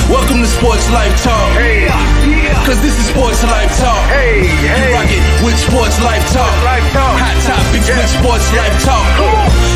Welcome to Sports Life Talk. Hey, yeah. Cause this is Sports Life Talk. Hey, You hey. rock it with Sports Life Talk. Life Talk. Hot topics with Sports Life Talk.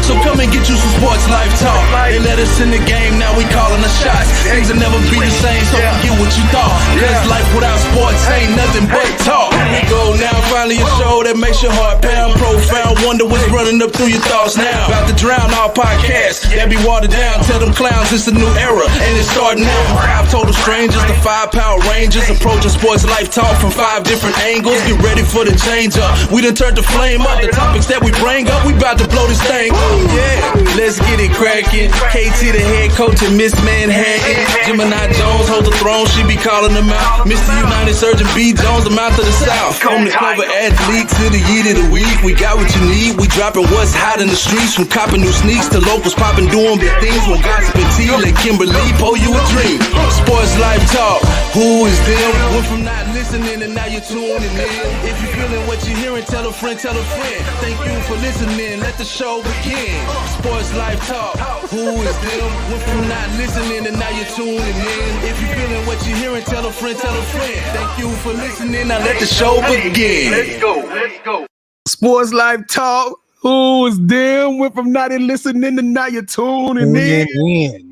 So come and get you some Sports Life Talk. They let us in the game, now we calling the shots. Things will never be the same, so forget what you thought. Cause life without sports ain't nothing but talk. Here we go now, finally a show that makes your heart pound. Profound, wonder what's running up through your thoughts now. About to drown our podcast, that be watered down. Tell them clowns it's a new era, and it's starting now. 5 total strangers, the 5 Power Rangers, approaching Sports Life Talk from 5 different angles. Get ready for the change up. We done turned the flame up. The topics that we bring up, we about to blow this thing up. Yeah, let's get it cracking. KT the head coach and Miss Manhattan. Gemini Jones hold the throne, she be calling them out. Mr. United Surgeon B. Jones, I'm out to the south. From the cover athlete to the yeet of the week, we got what you need. We dropping what's hot in the streets, from copping new sneaks to locals popping, doing big things. When gossip and tea, let Kimberly pour you a dream. Sports Life Talk, who is them? Went from not listening and now you're tuning in. If you're feeling what you're hearing, tell a friend, tell a friend. Thank you for listening, let the show begin. Sports Life Talk, who is them? Went from not listening and now you're tuning in. If you're feeling what you're hearing, tell a friend, tell a friend. Thank you for listening, now let the show begin. Let's go. Sports Life Talk. Who is them? Went from not listening to now you're tuning in.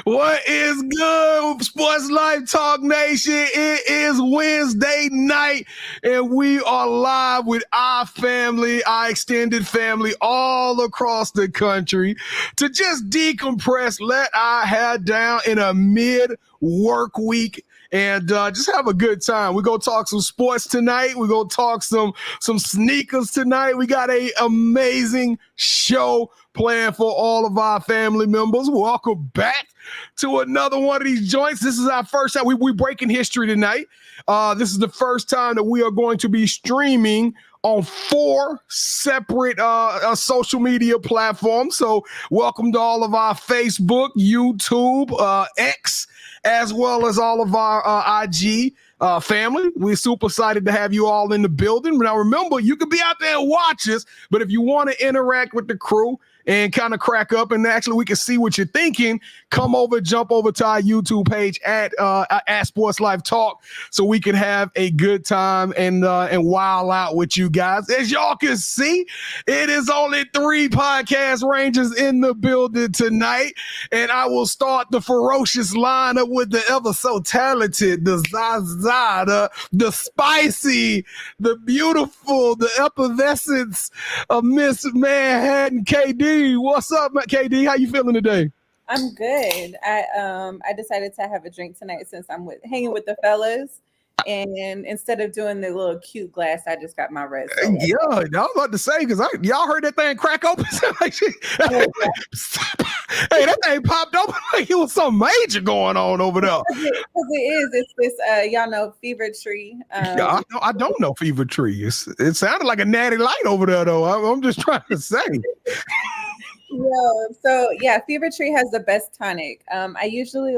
What is good, Sports Life Talk Nation? It is Wednesday night, and we are live with our family, our extended family, all across the country to just decompress, let our hair down in a mid-work week, and just have a good time. We're going to talk some sports tonight. We're going to talk some sneakers tonight. We got an amazing show planned for all of our family members. Welcome back to another one of these joints. This is our first time. We breaking history tonight. This is the first time that we are going to be streaming on 4 separate social media platforms. So welcome to all of our Facebook, YouTube, X, as well as all of our IG family. We're super excited to have you all in the building. Now remember, you can be out there and watch us, but if you want to interact with the crew and kind of crack up, and actually we can see what you're thinking, jump over to our YouTube page at Sports Life Talk, so we can have a good time and wild out with you guys. As y'all can see, it is only 3 podcast rangers in the building tonight, and I will start the ferocious lineup with the ever so talented, the Zaza, the spicy, the beautiful, the effervescence of Miss Manhattan, KD. What's up, KD? How you feeling today? I'm good. I decided to have a drink tonight since I'm hanging with the fellas, and instead of doing the little cute glass, I just got my red. Yeah, I was about to say, because y'all heard that thing crack open. Hey, that thing popped open like it was something major going on over there. Because it is. It's this, y'all know, Fever Tree. Yeah, I don't know Fever Tree. It sounded like a natty light over there, though. I'm just trying to say. Yeah, Fever Tree has the best tonic. I usually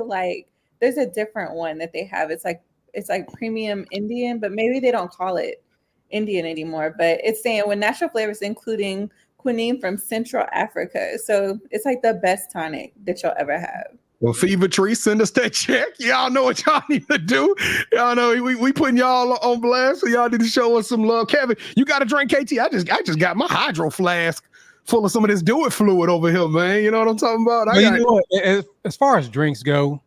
there's a different one that they have. It's like premium Indian, but maybe they don't call it Indian anymore. But it's saying with natural flavors, including quinine from Central Africa. So it's like the best tonic that you'll ever have. Well, Fever Tree, send us that check. Y'all know what y'all need to do. Y'all know we putting y'all on blast, so y'all need to show us some love. Kevin, you got a drink, KT? I just got my hydro flask full of some of this do-it fluid over here, man. You know what I'm talking about? You know what? As far as drinks go,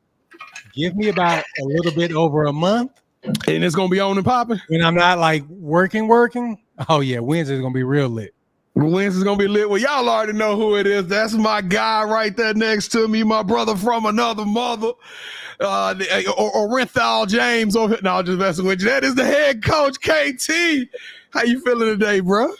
give me about a little bit over a month, and it's gonna be on and popping. When I'm not like working. Oh yeah, Wednesday's gonna be real lit. Wednesday's gonna be lit. Well, y'all already know who it is. That's my guy right there next to me, my brother from another mother, Orenthal James. No, I'm just messing with you. That is the head coach, KT. How you feeling today, bro?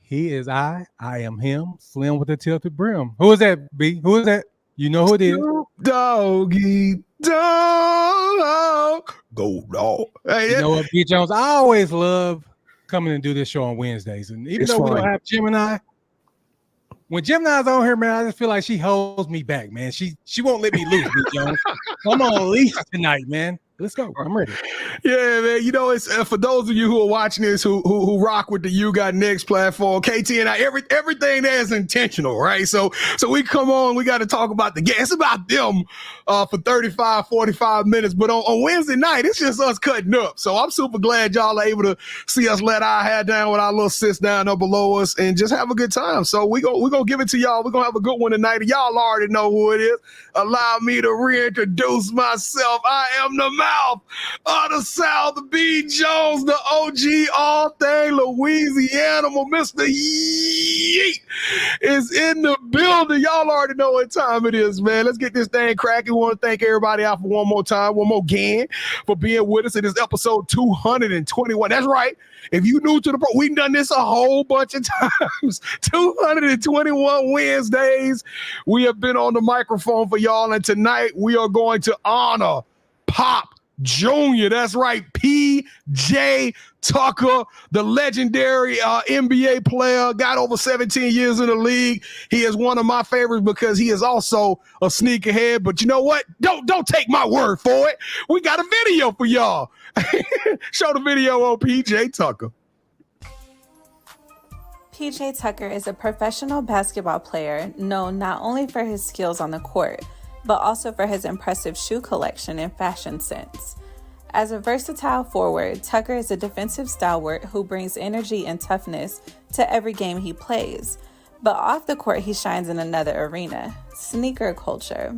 He is I am him, slim with a tilted brim. Who is that, B? Who is that? You know who it is. Doggy dog. Go dog. Hey, you know what, B. Jones? I always love coming and do this show on Wednesdays. And even though we don't have Gemini, when Gemini's on here, man, I just feel like she holds me back, man. She won't let me loose, B. Jones. I'm on a leash tonight, man. Let's go. I'm ready. Yeah, man. You know, it's for those of you who are watching this, who rock with the You Got Next platform, KT and I, everything there is intentional, right? So we come on, we got to talk about the game. It's about them for 35, 45 minutes. But on Wednesday night, it's just us cutting up. So I'm super glad y'all are able to see us let our hair down with our little sis down up below us and just have a good time. So we're gonna give it to y'all. We're gonna have a good one tonight. And y'all already know who it is. Allow me to reintroduce myself. I am the mouth of the South, B. Jones, the OG, all thing Louisiana. Mr. Yeet is in the building. Y'all already know what time it is, man. Let's get this thing cracking. We want to thank everybody out for one more time, one more again, for being with us. It is episode 221. That's right. If you new to the pro, we've done this a whole bunch of times. 221 Wednesdays. We have been on the microphone for y'all, and tonight we are going to honor Pop Jr. That's right, P.J. Tucker, the legendary NBA player, got over 17 years in the league. He is one of my favorites because he is also a sneakerhead. But you know what? Don't take my word for it. We got a video for y'all. Show the video on P.J. Tucker. P.J. Tucker is a professional basketball player known not only for his skills on the court, but also for his impressive shoe collection and fashion sense. As a versatile forward, Tucker is a defensive stalwart who brings energy and toughness to every game he plays. But off the court, he shines in another arena, sneaker culture.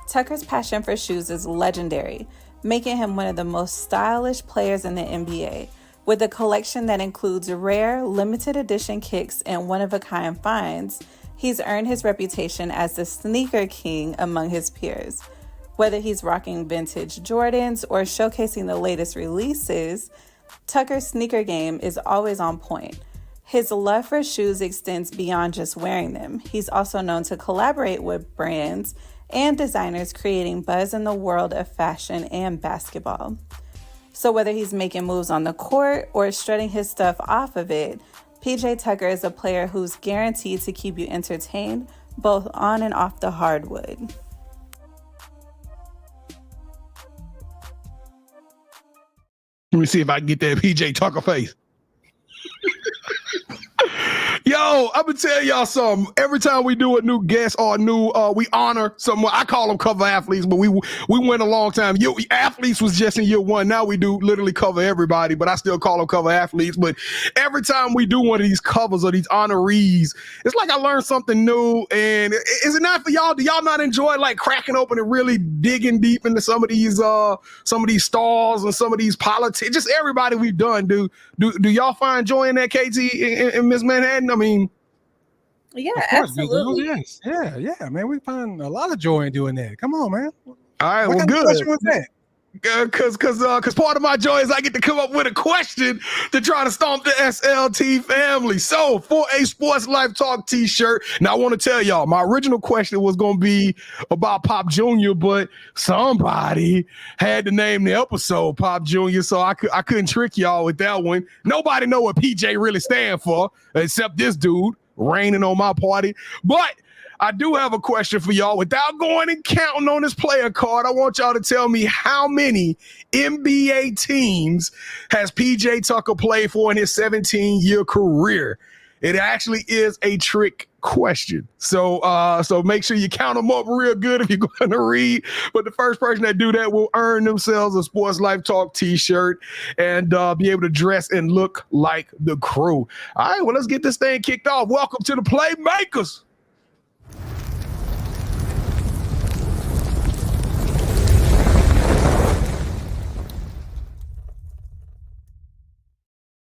Tucker's passion for shoes is legendary, making him one of the most stylish players in the NBA, with a collection that includes rare, limited edition kicks and one-of-a-kind finds. He's earned his reputation as the sneaker king among his peers. Whether he's rocking vintage Jordans or showcasing the latest releases, Tucker's sneaker game is always on point. His love for shoes extends beyond just wearing them. He's also known to collaborate with brands and designers, creating buzz in the world of fashion and basketball. So whether he's making moves on the court or strutting his stuff off of it, PJ Tucker is a player who's guaranteed to keep you entertained both on and off the hardwood. Let me see if I can get that PJ Tucker face. Yo, I'm gonna tell y'all something. Every time we do a new guest or a new, we honor someone. I call them cover athletes, but we went a long time. Athletes was just in year one. Now we do literally cover everybody, but I still call them cover athletes. But every time we do one of these covers or these honorees, it's like I learned something new. And is it not for y'all? Do y'all not enjoy like cracking open and really digging deep into some of these stars and some of these politics? Just everybody we've done. Do y'all find joy in that, KT and Miss Manhattan? I mean, yeah, course, absolutely. Yes. Yeah, man. We find a lot of joy in doing that. Come on, man. All right, what well, kind of question was that? Because part of my joy is I get to come up with a question to try to stomp the SLT family. So for a Sports Life Talk t-shirt, now I want to tell y'all, my original question was going to be about Pop Jr., but somebody had to name the episode Pop Jr., so I couldn't trick y'all with that one. Nobody know what PJ really stand for, except this dude raining on my party. But I do have a question for y'all. Without going and counting on this player card, I want y'all to tell me how many NBA teams has PJ Tucker played for in his 17-year career. It actually is a trick question. So make sure you count them up real good if you're going to read. But the first person that do that will earn themselves a Sports Life Talk t-shirt and be able to dress and look like the crew. All right, well, let's get this thing kicked off. Welcome to the Playmakers.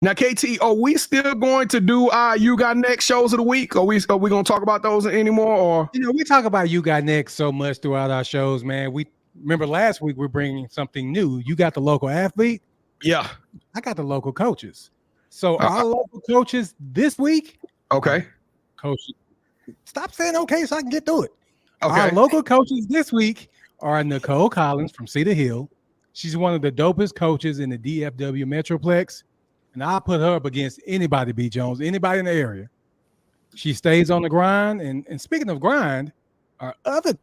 Now, KT, are we still going to do our You Got Next shows of the week? Are we going to talk about those anymore? Or we talk about You Got Next so much throughout our shows, man. We remember last week we're bringing something new. You got the local athlete. Yeah, I got the local coaches. So our local coaches this week. Okay, coach, stop saying okay so I can get through it. Okay, our local coaches this week are Nicole Collins from Cedar Hill. She's one of the dopest coaches in the DFW Metroplex. And I'll put her up against anybody, B. Jones, anybody in the area. She stays on the grind. And speaking of grind, our other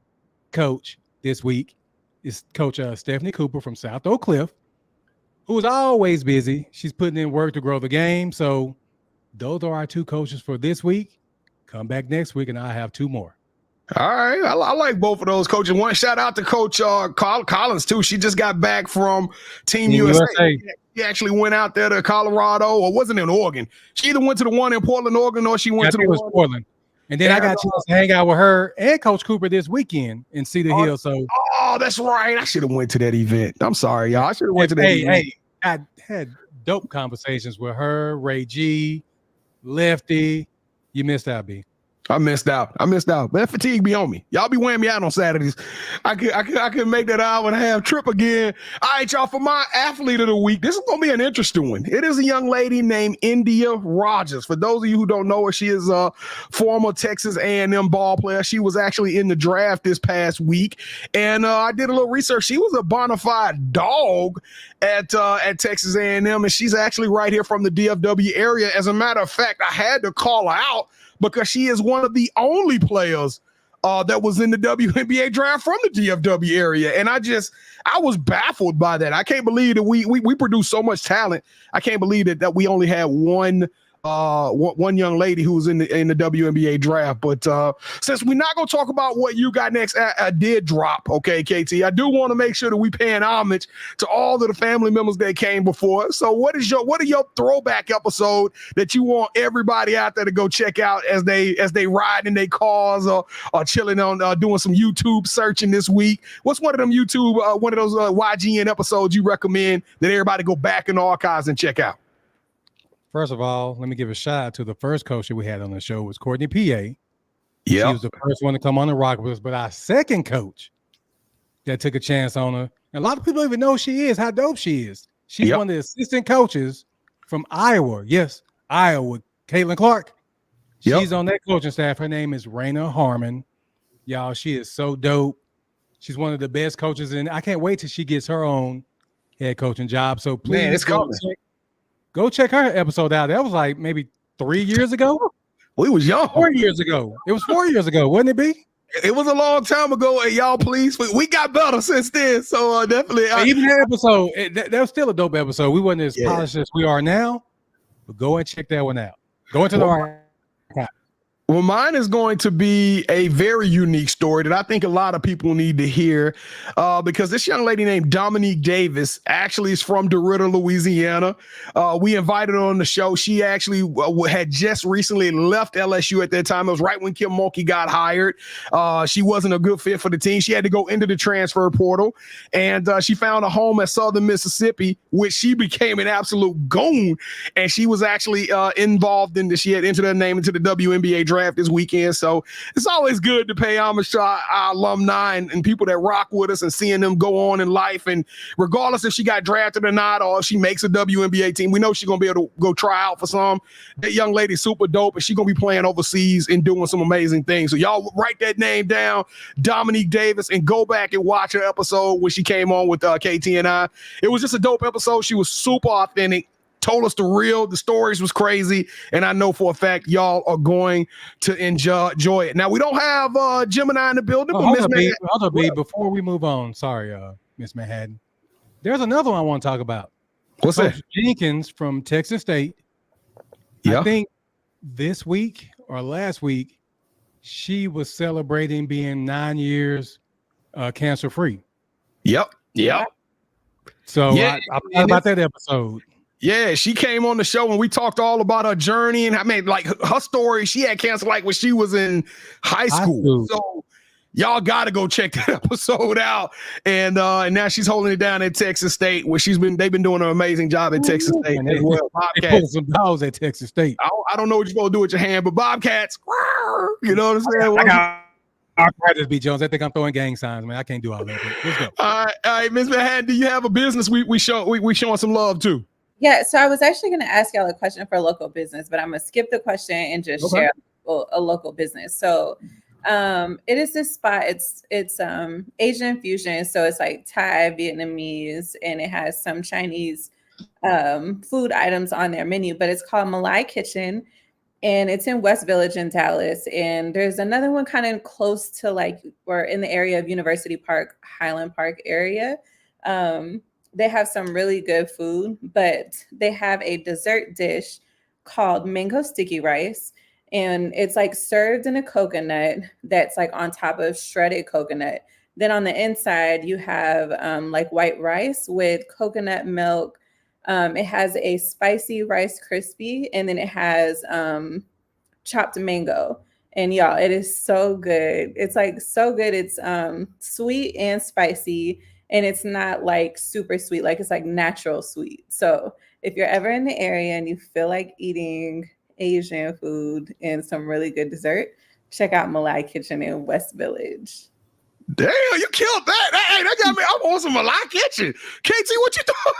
coach this week is Coach Stephanie Cooper from South Oak Cliff, who is always busy. She's putting in work to grow the game. So those are our two coaches for this week. Come back next week, and I'll have two more. All right. I like both of those coaches. One shout out to Coach Collins, too. She just got back from Team USA. She actually went out there to Colorado, or wasn't in Oregon. She either went to the one in Portland, Oregon, or she went to the one in Portland. And then I got a chance to hang out with her and Coach Cooper this weekend in Cedar Hill. So, that's right. I should have went to that event. I'm sorry, y'all. I should have went to that event. Hey, I had dope conversations with her, Ray G, Lefty. You missed out, B. I missed out. Man, fatigue be on me. Y'all be wearing me out on Saturdays. I could make that hour and a half trip again. All right, y'all, for my athlete of the week, this is going to be an interesting one. It is a young lady named India Rogers. For those of you who don't know her, she is a former Texas A&M ball player. She was actually in the draft this past week. And I did a little research. She was a bona fide dog at Texas A&M, and she's actually right here from the DFW area. As a matter of fact, I had to call her out because she is one of the only players that was in the WNBA draft from the DFW area. And I was baffled by that. I can't believe that we produce so much talent. I can't believe that we only had one young lady who was in the WNBA draft. But since we're not going to talk about what you got next, I did drop, okay, KT, I do want to make sure that we paying homage to all of the family members that came before. So what are your throwback episode that you want everybody out there to go check out as they ride in their cars or chilling on doing some YouTube searching this week? What's one of those YGN episodes you recommend that everybody go back in the archives and check out? First of all, let me give a shout out to the first coach that we had on the show was Courtney P.A. Yeah, she was the first one to come on the rock with us. But our second coach that took a chance on her, and a lot of people don't even know who she is, how dope she is. She's one of the assistant coaches from Iowa. Yes, Iowa, Caitlin Clark. She's on that coaching staff. Her name is Raina Harmon. Y'all, she is so dope. She's one of the best coaches, and I can't wait till she gets her own head coaching job. So please, man, it's coming. Go check her episode out. That was like maybe 3 years ago. We was young. 4 years ago. It was 4 years ago, wouldn't it be? It was a long time ago. And y'all, please, we got better since then. So definitely. Even that episode, that was still a dope episode. We wasn't as polished as we are now, but go and check that one out. Go into the archive. Well, mine is going to be a very unique story that I think a lot of people need to hear because this young lady named Dominique Davis actually is from DeRidder, Louisiana. We invited her on the show. She actually had just recently left LSU at that time. It was right when Kim Mulkey got hired. She wasn't a good fit for the team. She had to go into the transfer portal, and she found a home at Southern Mississippi, which she became an absolute goon, and she was actually involved in she had entered her name into the WNBA draft this weekend. So it's always good to pay homage to our alumni and people that rock with us and seeing them go on in life. And regardless if she got drafted or not, or if she makes a WNBA team, we know she's going to be able to go try out for some. That young lady's super dope, and she's going to be playing overseas and doing some amazing things. So y'all write that name down, Dominique Davis, and go back and watch her episode when she came on with KT and I. It was just a dope episode. She was super authentic. Told us the stories was crazy, and I know for a fact y'all are going to enjoy it. Now we don't have Gemini in the building, but Miss Manhattan. Before we move on, sorry, Miss Manhattan. There's another one I want to talk about. What's that? Jenkins from Texas State. Yeah. I think this week or last week she was celebrating being 9 years cancer free. Yep. So I thought about that episode. Yeah, she came on the show and we talked all about her journey, and I mean, like her story. She had cancer like when she was in high school. So y'all got to go check that episode out. And now she's holding it down at Texas State, where they've been doing an amazing job at Texas State as well. They pulled some dogs at Texas State. I don't know what you're supposed to do with your hand, but Bobcats, you know what I'm saying? I practice B. Jones. I think I'm throwing gang signs, man. I can't do all that. Let's go. All right, Ms. Manhattan, do you have a business we showing some love to? Yeah, so I was actually going to ask y'all a question for local business, but I'm going to skip the question and just share a local business. So it is this spot. It's Asian fusion. So it's like Thai, Vietnamese, and it has some Chinese food items on their menu, but it's called Malai Kitchen. and it's in West Village in Dallas. And there's another one kind of close to like, or in the area of University Park, Highland Park area. They have some really good food, but they have a dessert dish called mango sticky rice. And it's like served in a coconut that's like on top of shredded coconut. Then on the inside, you have like white rice with coconut milk. It has a spicy Rice Krispie, and then it has chopped mango. And y'all, it is so good. It's like so good. It's sweet and spicy, and it's not like super sweet. Like it's like natural sweet. So if you're ever in the area and you feel like eating Asian food and some really good dessert, check out Malai Kitchen in West Village. Damn, you killed that. Hey, that got me. I want some Malai Kitchen. KT, what you doing?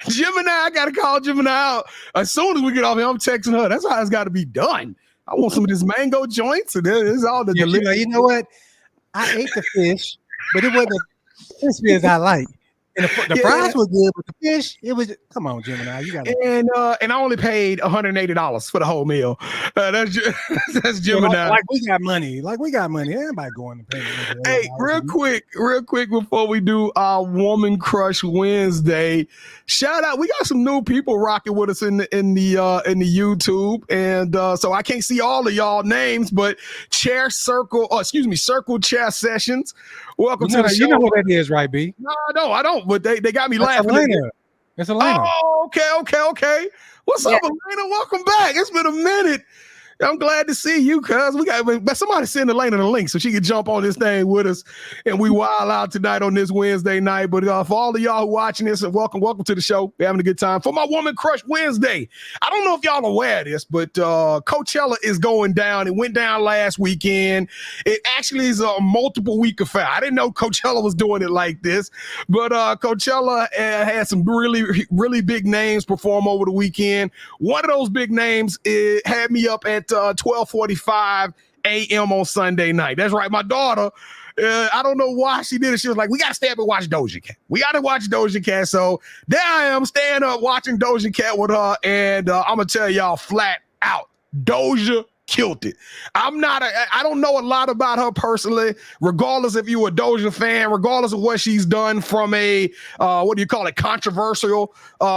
Gemini, I got to call Gemini out. As soon as we get off here, I'm texting her. That's how it's got to be done. I want some of this mango joints. And this is all the delicious. You know what? I ate the fish, but it wasn't as crispy as I like. And the fries were good, but the fish, it was. Come on, Gemini, you got. And I only paid $180 for the whole meal. That's Gemini. Like we got money. Like we got money. Everybody going to pay. Hey, real quick before we do our Woman Crush Wednesday, shout out. We got some new people rocking with us in the YouTube, and so I can't see all of y'all names, but Circle Chair Sessions. Welcome to the show. You know what that is, right, B? No, I don't. But they got me laughing. It's Elena. Oh, okay. What's up, Elena? Welcome back. It's been a minute. I'm glad to see you, cuz but somebody send Elena the link so she can jump on this thing with us and we wild out tonight on this Wednesday night. But for all of y'all who watching this, welcome to the show. We're having a good time. For my Woman Crush Wednesday, I don't know if y'all are aware of this, but Coachella is going down. It went down last weekend. It actually is a multiple week affair. I didn't know Coachella was doing it like this, but Coachella had some really, really big names perform over the weekend. One of those big names had me up at 12:45 a.m. on Sunday night. That's right. My daughter, I don't know why she did it. She was like, we got to stay up and watch Doja Cat. We got to watch Doja Cat. So there I am staying up watching Doja Cat with her. And I'm going to tell y'all flat out, Doja killed it. I don't know a lot about her personally, regardless if you're a Doja fan, regardless of what she's done from a, controversial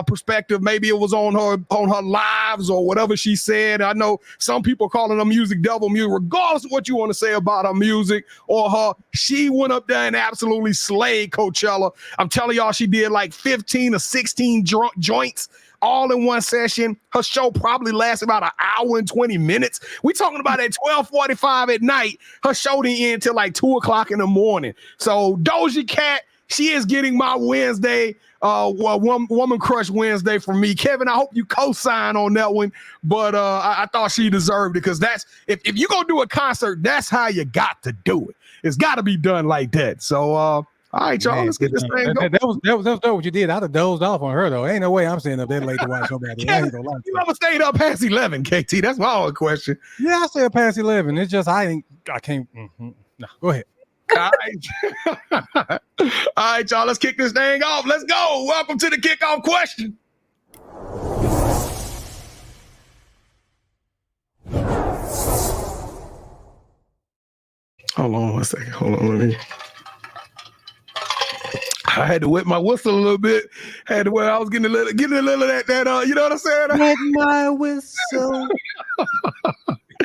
perspective. Maybe it was on her lives or whatever she said. I know some people calling her music devil music. Regardless of what you want to say about her music or her, she went up there and absolutely slayed Coachella. I'm telling y'all, she did like 15 or 16 joints all in one session. Her show probably lasted about an hour and 20 minutes. We talking about at 12:45 at night. Her show didn't end till like 2 o'clock in the morning. So Doja Cat, she is getting my Wednesday, Woman Crush Wednesday from me. Kevin, I hope you co-sign on that one. But I thought she deserved it because that's if you're gonna do a concert, that's how you got to do it. It's got to be done like that. So all right, y'all, let's get this thing going. That was what you did. I'd have dozed off on her, though. Ain't no way I'm staying up that late to watch nobody. You ever stayed up past 11, KT? That's my only question. Yeah, I stay up past 11. It's just I can't. No, go ahead. All right, y'all, let's kick this thing off. Let's go. Welcome to the kickoff question. Hold on one second. Hold on, let me. I had to wet my whistle a little bit. I was getting a little of that. You know what I'm saying? Wet my whistle.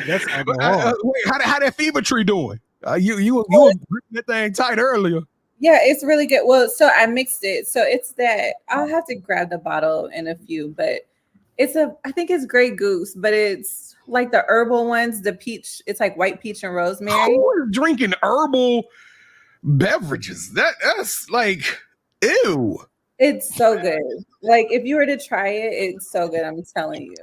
That's wait, how that fever tree doing? You were gripping that thing tight earlier. Yeah, it's really good. Well, so I mixed it. So it's that I'll have to grab the bottle in a few, but I think it's Grey Goose, but it's like the herbal ones, the peach. It's like white peach and rosemary. Who is drinking herbal beverages? That's like, ew. It's so good. Like if you were to try it, it's so good. I'm telling you.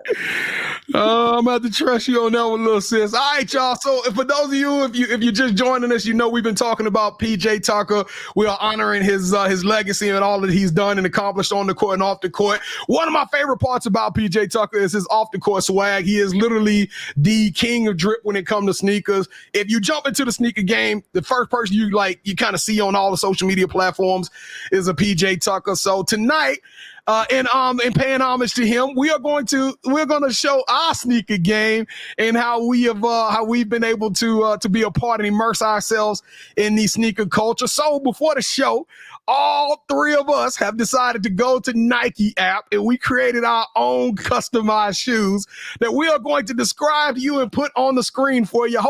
I'm about to trust you on that one, little sis. All right, y'all. So for those of you, if you're just joining us, you know we've been talking about PJ Tucker. We are honoring his legacy and all that he's done and accomplished on the court and off the court. One of my favorite parts about PJ Tucker is his off the court swag. He is literally the king of drip when it comes to sneakers. If you jump into the sneaker game, the first person you kind of see on all the social media platforms is a PJ Tucker. So tonight, and paying homage to him, we're going to show our sneaker game and how we've been able to be a part and immerse ourselves in the sneaker culture. So before the show, all three of us have decided to go to Nike app, and we created our own customized shoes that we are going to describe to you and put on the screen for you.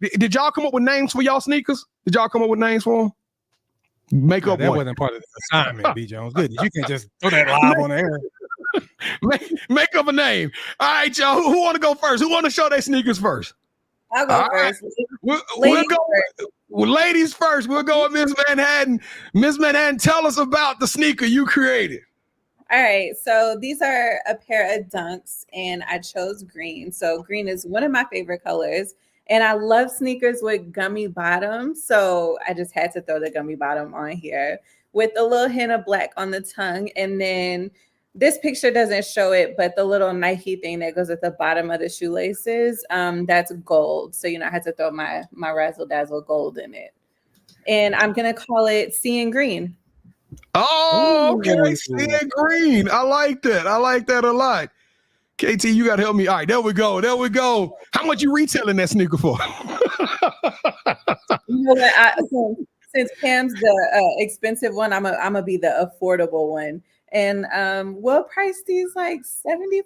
Did y'all come up with names for y'all sneakers? Did y'all come up with names for them? Make up that one. Wasn't part of the assignment, B. Jones. Good. You can just throw that live on the air. Make up a name. All right, y'all. Who want to go first? Who want to show their sneakers first? I'll go first. We'll go. Ladies first. We'll go with Miss Manhattan. Miss Manhattan, tell us about the sneaker you created. All right, so these are a pair of Dunks, and I chose green. So green is one of my favorite colors, and I love sneakers with gummy bottoms. So I just had to throw the gummy bottom on here with a little hint of black on the tongue, and then this picture doesn't show it, but the little Nike thing that goes at the bottom of the shoelaces, that's gold. So, I had to throw my razzle dazzle gold in it. And I'm going to call it Sea and Green. Oh, okay. Sea and Green. I like that. I like that a lot. KT, you got to help me. All right, there we go. There we go. How much you retailing that sneaker for? Since Pam's the expensive one, I'm going to be the affordable one. And we'll price these like $74.99.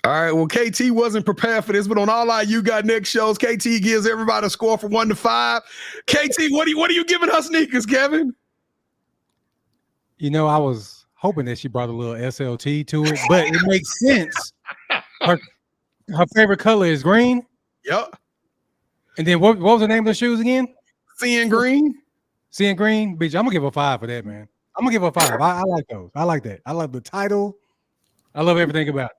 All right. Well, KT wasn't prepared for this, but on all our You Got Next shows, KT gives everybody a score from 1 to 5. KT, what are you giving her sneakers, Kevin? I was hoping that she brought a little SLT to it, but it makes sense. Her favorite color is green. Yep. And then what was the name of the shoes again? Sea and Green. Sea and Green. Bitch, I'm gonna give her 5 for that, man. I'm gonna give her 5. I like those. I like that. I love the title. I love everything about it.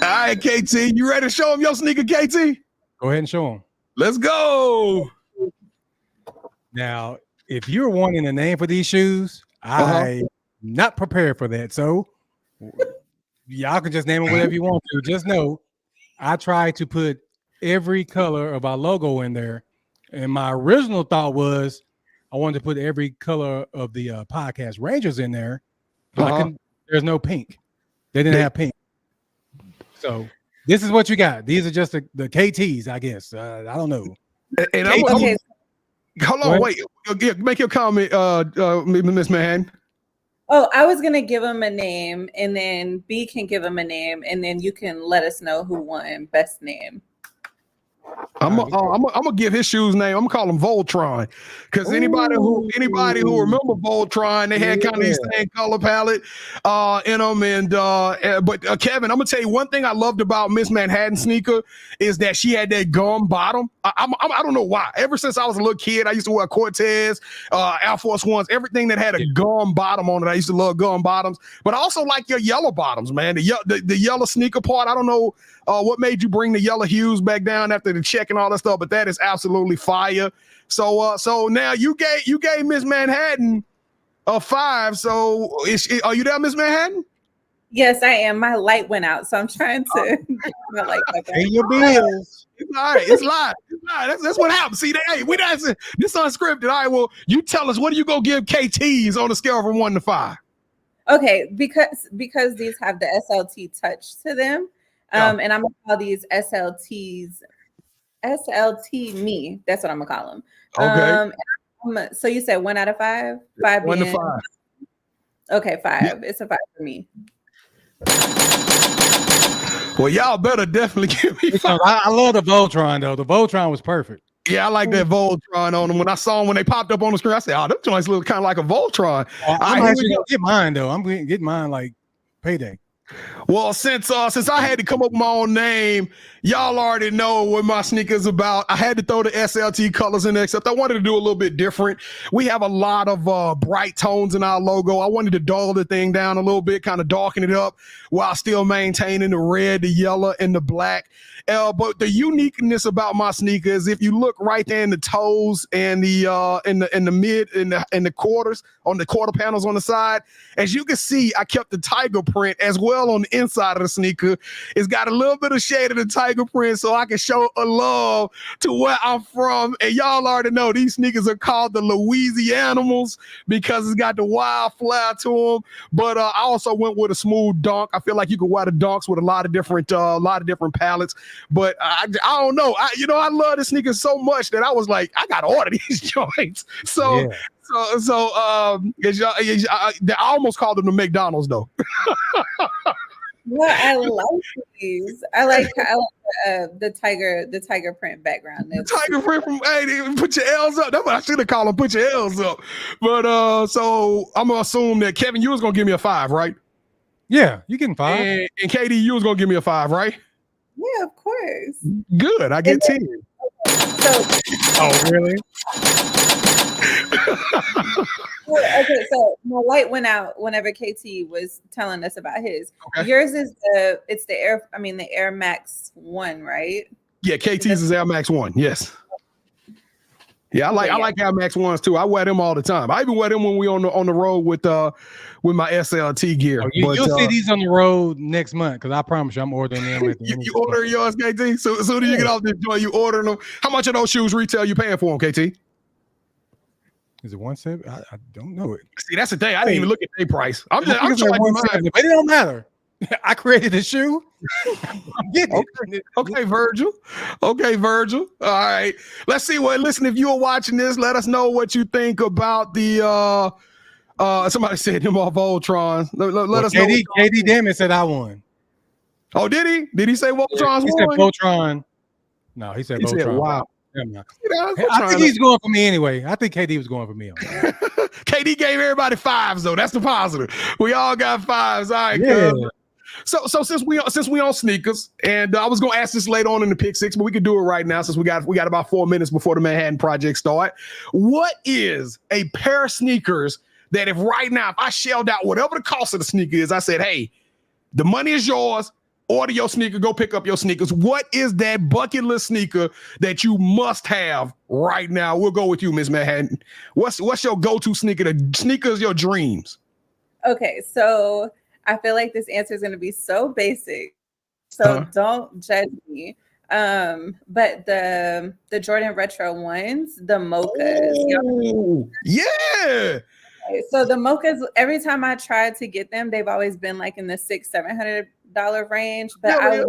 All right, KT, you ready to show them your sneaker, KT? Go ahead and show them. Let's go. Now, if you're wanting a name for these shoes, I'm not prepared for that. So y'all can just name it whatever you want to. Just know I try to put every color of our logo in there. And my original thought was I wanted to put every color of the podcast Rangers in there. But there's no pink. They didn't have pink. So this is what you got. These are just the KTs, I guess. I don't know. And hold on, wait. Make your comment, Miss Manhattan. Oh, I was gonna give him a name, and then B can give him a name, and then you can let us know who won best name. I'm gonna give his shoes name. I'm gonna call him Voltron, because anybody who remember Voltron, they had kind of the same color palette in them. And but Kevin, I'm gonna tell you one thing I loved about Miss Manhattan sneaker is that she had that gum bottom. I don't know why. Ever since I was a little kid, I used to wear Cortez, Air Force Ones, everything that had a gum bottom on it. I used to love gum bottoms, but I also like your yellow bottoms, man. The yellow sneaker part. I don't know what made you bring the yellow hues back down after the check and all that stuff, but that is absolutely fire. So now you gave Miss Manhattan a 5. So are you there, Miss Manhattan? Yes, I am. My light went out, so I'm trying to my light back on. Pay your bills. It's all right. It's live. It's live. That's what happens. See, this unscripted. All right. Well, you tell us, what are you gonna give KTs on a scale from 1 to 5? Okay, because these have the SLT touch to them. And I'm gonna call these SLT me. That's what I'm gonna call them. Okay. So you said 1 out of 5? 5 1 to being, 5. Okay, 5. Yeah. It's a 5 for me. Well, y'all better definitely give me 5. I love the Voltron though. The Voltron was perfect. Yeah, I like that Voltron on them. When I saw them when they popped up on the screen, I said, "Oh, them joints look kind of like a Voltron." I'm actually gonna get mine though. I'm gonna get mine like payday. Well, since I had to come up with my own name, y'all already know what my sneakers about. I had to throw the SLT colors in there, except I wanted to do a little bit different. We have a lot of bright tones in our logo. I wanted to dull the thing down a little bit, kind of darken it up while still maintaining the red, the yellow, and the black. But the uniqueness about my sneakers, if you look right there in the toes and the mid and the quarters on the quarter panels on the side, as you can see, I kept the tiger print as well well on the inside of the sneaker. It's got a little bit of shade of the tiger print so I can show a love to where I'm from. And y'all already know these sneakers are called the Louisianimals because it's got the wild flair to them. But I also went with a smooth dunk. I feel like you could wear the dunks with a lot of different palettes. But I don't know. I love the sneakers so much that I was like, I gotta order these joints. So. Yeah. I almost called them the McDonald's though. Well, I like these. I like the tiger print background. The tiger print from put your L's up. That's what I should have called them. Put your L's up. But so I'm gonna assume that Kevin, you was gonna give me a 5, right? Yeah, you getting 5. And KD, you was gonna give me a 5, right? Yeah, of course. Good. I get 10. Oh, really? Okay, so my light went out whenever KT was telling us about his. Okay. Yours is the Air Max 1, right? Yeah, KT's is Air Max 1. Yes. Yeah, I like Air Max 1s too. I wear them all the time. I even wear them when we on the road with my SLT gear. Oh, you'll see these on the road next month because I promise you I'm ordering them. You order yours, KT? So as soon as you get off this joint, you ordering them. How much of those shoes retail you paying for them, KT? Is it 170? I don't know it. See, that's the thing. I didn't even look at their price. I'm charging mine. But it don't matter. I created a shoe. I'm getting it. Okay, Virgil. All right. Let's see what. Listen, if you are watching this, let us know what you think about the. Somebody said him off Voltron. Let us know. KD Damon said I won. Oh, did he? Did he say Voltron's He said Voltron. No, he said Voltron. Said, wow. I think he's going for me anyway. I think KD was going for me. KD gave everybody 5s though. That's the positive. We all got 5s. All right. Yeah. So since we on sneakers, and I was gonna ask this later on in the pick 6, but we could do it right now since we got about 4 minutes before the Manhattan Project start. What is a pair of sneakers that if I shelled out whatever the cost of the sneaker is, I said, hey, the money is yours. Order your sneaker, go pick up your sneakers. What is that bucket list sneaker that you must have right now? We'll go with you, Miss Manhattan. What's your go-to sneaker? The sneakers, your dreams. Okay, so I feel like this answer is going to be so basic, so don't judge me. But the Jordan Retro ones, the mochas. Oh, yeah. So the mochas, every time I tried to get them, they've always been like in the $600-$700 range. But I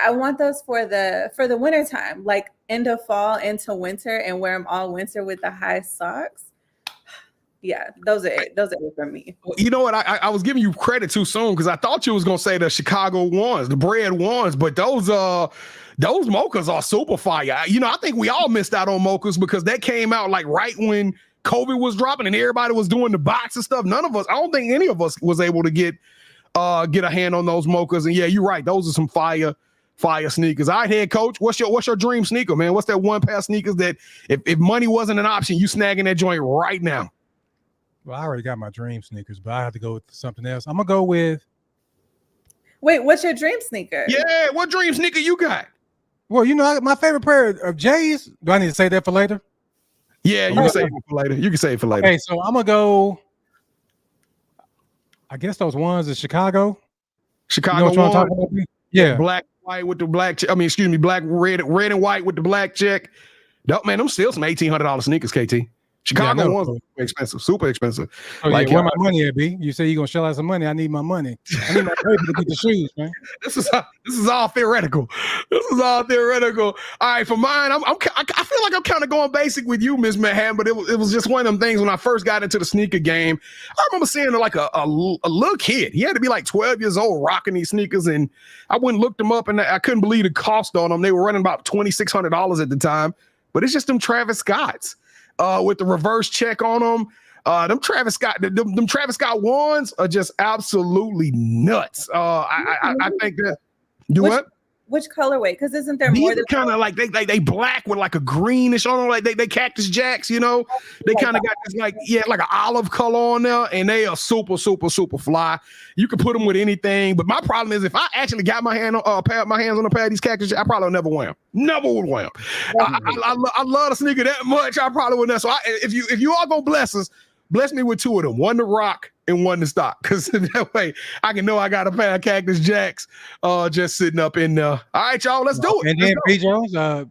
want those for the winter time, like end of fall into winter, and wear them all winter with the high socks. Yeah, those are it for me. You know what? I was giving you credit too soon because I thought you was gonna say the Chicago ones, the bread ones, but those mochas are super fire. I think we all missed out on mochas because that came out like right when COVID was dropping and everybody was doing the box and stuff. I don't think any of us was able to get a hand on those mochas. And yeah, you're right. Those are some fire sneakers. All right, head coach, what's your dream sneaker, man? What's that one pair of sneakers that if money wasn't an option, you snagging that joint right now? Well, I already got my dream sneakers, but I have to go with something else. I'm gonna go with. Wait, what's your dream sneaker? Yeah, what dream sneaker you got? Well, my favorite pair of J's. Do I need to say that for later? Yeah, you can say it for later. Okay, so I'm gonna go. I guess those ones in Chicago. Chicago, you know what I'm talking about? Yeah, black, white with the black. Black, red and white with the black check. Man, them still some $1,800 sneakers, KT. Chicago ones are super expensive. Oh, like, where my money at, B? You say you're gonna shell out some money. I need my money. I need my paper to get the shoes, man. This is all theoretical. All right, for mine, I feel like I'm kind of going basic with you, Miss Manhattan, but it was just one of them things when I first got into the sneaker game. I remember seeing like a little kid. He had to be like 12 years old rocking these sneakers, and I went and looked them up, and I couldn't believe the cost on them. They were running about $2,600 at the time, but it's just them Travis Scotts. With the reverse check on them. Them Travis Scott ones are just absolutely nuts. I think that what? Which colorway? Because isn't there more than kind of like they black with like a greenish on them, like they Cactus Jacks, They kind of got this like an olive color on there, and they are super, super, super fly. You can put them with anything, but my problem is if I actually got my hands on a pair of these Cactus Jacks, I probably would never wear them. Never would wear them. I love the sneaker that much. I probably would never. So if you all gonna bless me with 2 of them, one to rock and won the stock, because that way I can know I got a pair of Cactus Jacks just sitting up in there. All right, y'all, let's do it. And then B. Jones,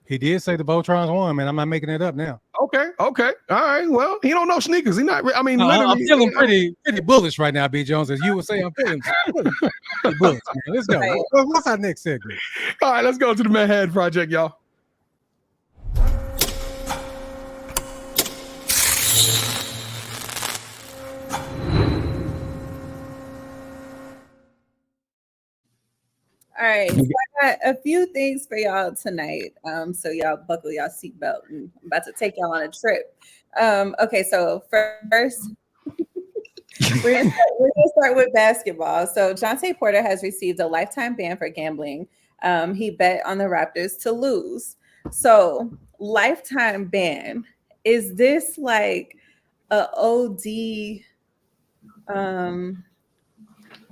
he did say the Voltrons won, man. I'm not making it up now. Okay. All right. Well, he don't know sneakers. He not. I mean, literally, I'm feeling pretty bullish right now, B. Jones. As you would say, I'm feeling pretty bullish. Man. Let's go. What's our next segment? All right, let's go to the Manhattan Project, y'all. All right, so I got a few things for y'all tonight. So y'all buckle y'all seatbelt, and I'm about to take y'all on a trip. Okay, so first, we're gonna start with basketball. So Jonte Porter has received a lifetime ban for gambling. He bet on the Raptors to lose. So lifetime ban. Is this like a OD?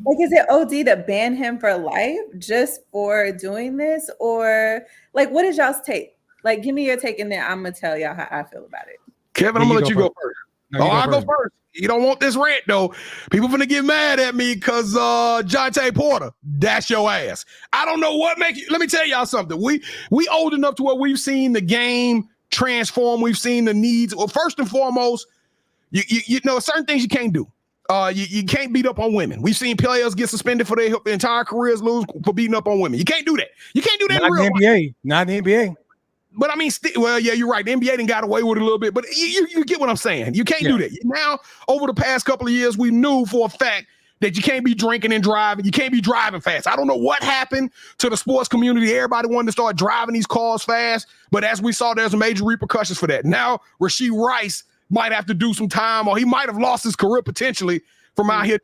Like, is it OD to ban him for life just for doing this? Or like, what is y'all's take? Like, give me your take, and then I'm gonna tell y'all how I feel about it. Kevin, I'm gonna let you go first. I'll go first. You don't want this rant though. People finna get mad at me because Jonte Porter, that's your ass. I don't know what make you. Let me tell y'all something. We old enough to where we've seen the game transform. We've seen the needs. Well, first and foremost, you know certain things you can't do. You can't beat up on women. We've seen players get suspended for their entire careers, lose for beating up on women. You can't do that. You can't do that in real NBA. Not in the NBA. But I mean, well, yeah, you're right. The NBA done got away with it a little bit, but you get what I'm saying. You can't do that. Now, over the past couple of years, we knew for a fact that you can't be drinking and driving. You can't be driving fast. I don't know what happened to the sports community. Everybody wanted to start driving these cars fast, but as we saw, there's major repercussions for that. Now, Rashee Rice might have to do some time, or he might have lost his career potentially from out here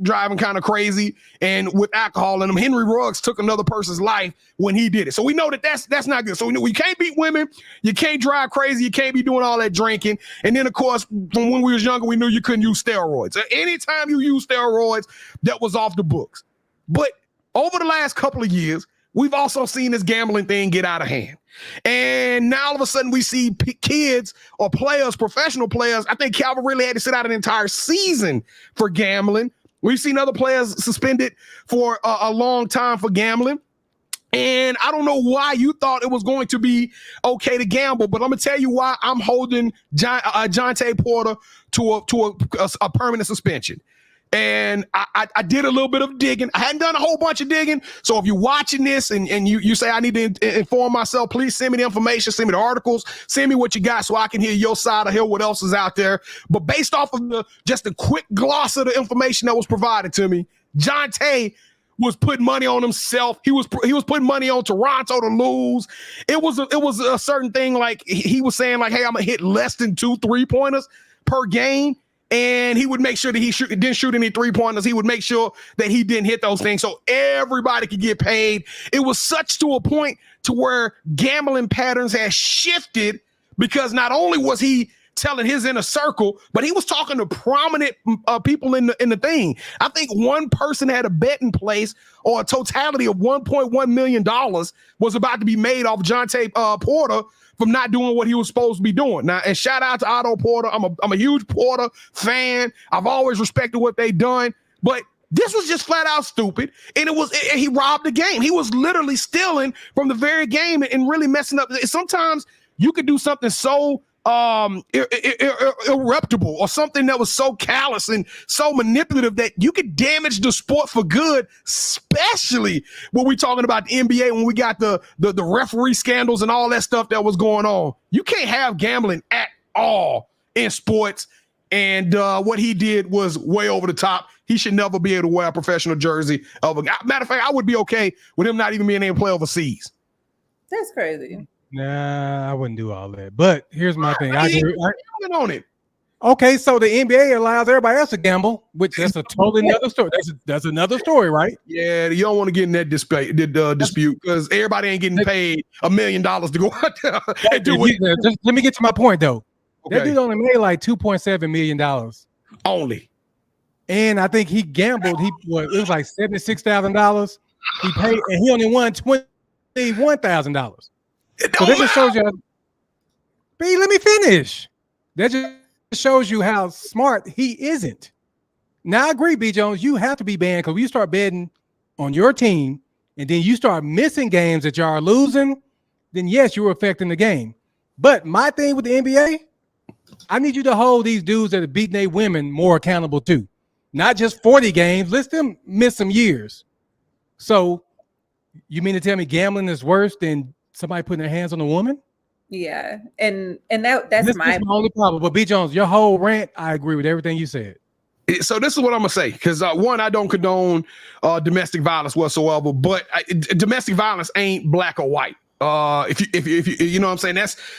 driving kind of crazy and with alcohol in him. Henry Ruggs took another person's life when he did it. So we know that that's not good. So we know you can't beat women, you can't drive crazy, you can't be doing all that drinking. And then, of course, from when we was younger, we knew you couldn't use steroids. Anytime you use steroids, that was off the books. But over the last couple of years, we've also seen this gambling thing get out of hand. And now all of a sudden we see kids or players, professional players. I think Calvin really had to sit out an entire season for gambling. We've seen other players suspended for a long time for gambling. And I don't know why you thought it was going to be okay to gamble, but I'm going to tell you why I'm holding Jonte Porter to a permanent suspension. And I did a little bit of digging. I hadn't done a whole bunch of digging. So if you're watching this and you say I need to inform myself, please send me the information, send me the articles, send me what you got so I can hear your side or hear what else is out there. But based off of just a quick gloss of the information that was provided to me, Jonte was putting money on himself. He was putting money on Toronto to lose. It was a certain thing, like he was saying, like, hey, I'm gonna hit less than 2 3-pointers per game. And he would make sure that he didn't shoot any 3-pointers. He would make sure that he didn't hit those things so everybody could get paid. It was such to a point to where gambling patterns had shifted, because not only was he telling his inner circle, but he was talking to prominent people in the thing. I think one person had a bet in place, or a totality of $1.1 million was about to be made off Jonte Porter from not doing what he was supposed to be doing. Now, and shout out to Otto Porter. I'm a huge Porter fan. I've always respected what they've done, but this was just flat out stupid. And he robbed the game. He was literally stealing from the very game and really messing up. Sometimes you could do something so irreputable, or something that was so callous and so manipulative that you could damage the sport for good, especially when we're talking about the NBA, when we got the referee scandals and all that stuff that was going on. You can't have gambling at all in sports. And what he did was way over the top. He should never be able to wear a professional jersey. Matter of fact, I would be okay with him not even being able to play overseas. That's crazy. Nah, I wouldn't do all that. But here's my thing. I on it. Okay, so the NBA allows everybody else to gamble, which that's a totally another story. That's another story, right? Yeah, you don't want to get in that dispute because everybody ain't getting paid $1 million to go out there and do it. Just let me get to my point, though. Okay. That dude only made like $2.7 million. Only. And I think he gambled. It was like $76,000. He paid, and he only won $21,000. So that just shows you. B, let me finish. That just shows you how smart he isn't. Now I agree, B. Jones. You have to be banned because you start betting on your team, and then you start missing games that y'all are losing. Then yes, you're affecting the game. But my thing with the NBA, I need you to hold these dudes that are beating their women more accountable too. Not just 40 games. Let them miss some years. So you mean to tell me gambling is worse than somebody putting their hands on a woman? Yeah, and that's my only problem. But B. Jones, your whole rant, I agree with everything you said. So this is what I'm gonna say, because one, I don't condone domestic violence whatsoever, but domestic violence ain't black or white. If you know what I'm saying,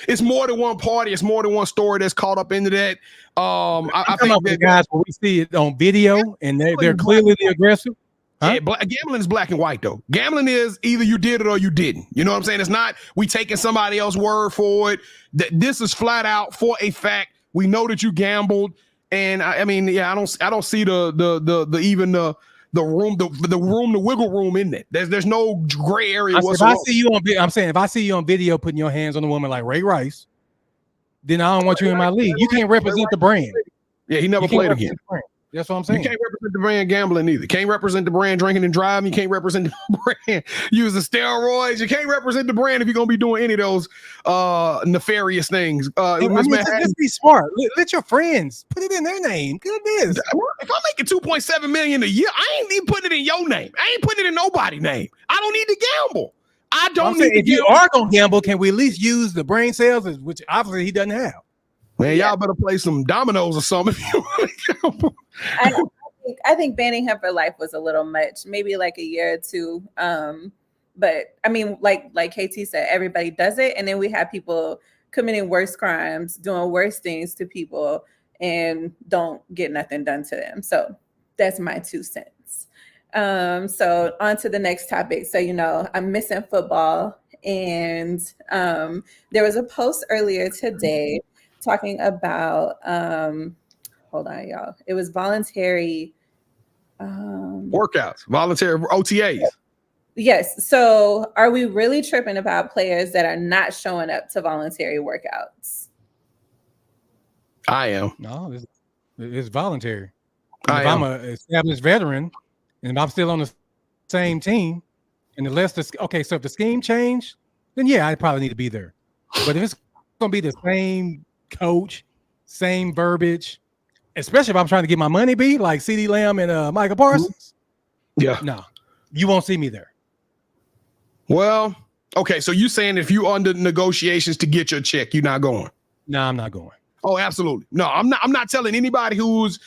it's more than one party, it's more than one story that's caught up into that. I think that guys, when we see it on video and they're clearly the aggressor. Huh? Yeah, gambling is black and white though. Gambling is either you did it or you didn't. You know what I'm saying? It's not we taking somebody else's word for it. This is flat out for a fact. We know that you gambled. And I mean, yeah, I don't see the wiggle room in it. There's no gray area whatsoever. If I see you on video putting your hands on a woman like Ray Rice, then I don't want you in my league. You can't represent the brand. Yeah, he never played again. That's what I'm saying. You can't represent the brand gambling either. Can't represent the brand drinking and driving. You can't represent the brand using steroids. You can't represent the brand if you're gonna be doing any of those nefarious things. Just be smart. Let your friends put it in their name. Goodness. If I'm making $2.7 million a year, I ain't even putting it in your name. I ain't putting it in nobody's name. I don't need to gamble. I don't need to if you are gonna gamble, can we at least use the brain cells, which obviously he doesn't have? Man, y'all better play some dominoes or something. I think banning him for life was a little much, maybe like a year or two. But I mean, like KT said, everybody does it. And then we have people committing worse crimes, doing worse things to people and don't get nothing done to them. So that's my 2 cents. So on to the next topic. So, I'm missing football. And there was a post earlier today talking about, hold on, y'all. It was voluntary workouts, voluntary OTAs. Yes. So are we really tripping about players that are not showing up to voluntary workouts? I am. No, it's voluntary. If I'm an established veteran and I'm still on the same team, and so if the scheme changed, then yeah, I probably need to be there. But if it's going to be the same coach, same verbiage, especially if I'm trying to get my money beat, like CeeDee Lamb and Michael Parsons. Yeah. No, you won't see me there. Well, okay. So you saying if you under negotiations to get your check, you're not going? No, I'm not going. Oh, absolutely. No, I'm not telling anybody who's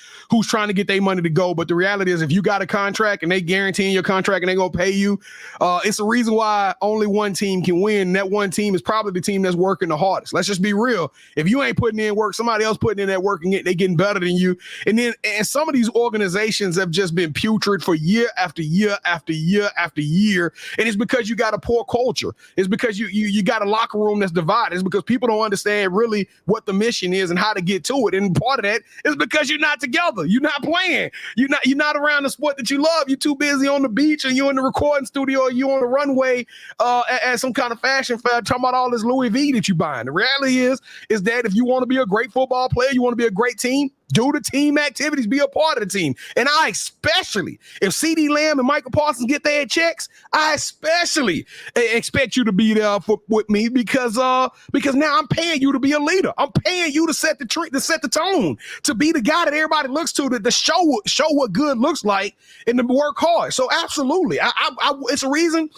trying to get their money to go. But the reality is, if you got a contract and they guaranteeing your contract and they gonna pay you, it's the reason why only one team can win. And that one team is probably the team that's working the hardest. Let's just be real. If you ain't putting in work, somebody else putting in that work and they getting better than you. And some of these organizations have just been putrid for year after year after year after year. And it's because you got a poor culture. It's because you got a locker room that's divided. It's because people don't understand really what the mission is and how to get to it. And part of that is because you're not together. You're not playing. You're not around the sport that you love. You're too busy on the beach, or you're in the recording studio, or you're on the runway at some kind of fashion fair talking about all this Louis V that you buying. The reality is that if you want to be a great football player, you want to be a great team, do the team activities, be a part of the team. And I especially, if CeeDee Lamb and Michael Parsons get their checks, I especially expect you to be there with me because now I'm paying you to be a leader. I'm paying you to set the tone, to be the guy that everybody looks to show what good looks like and to work hard. So absolutely, it's a reason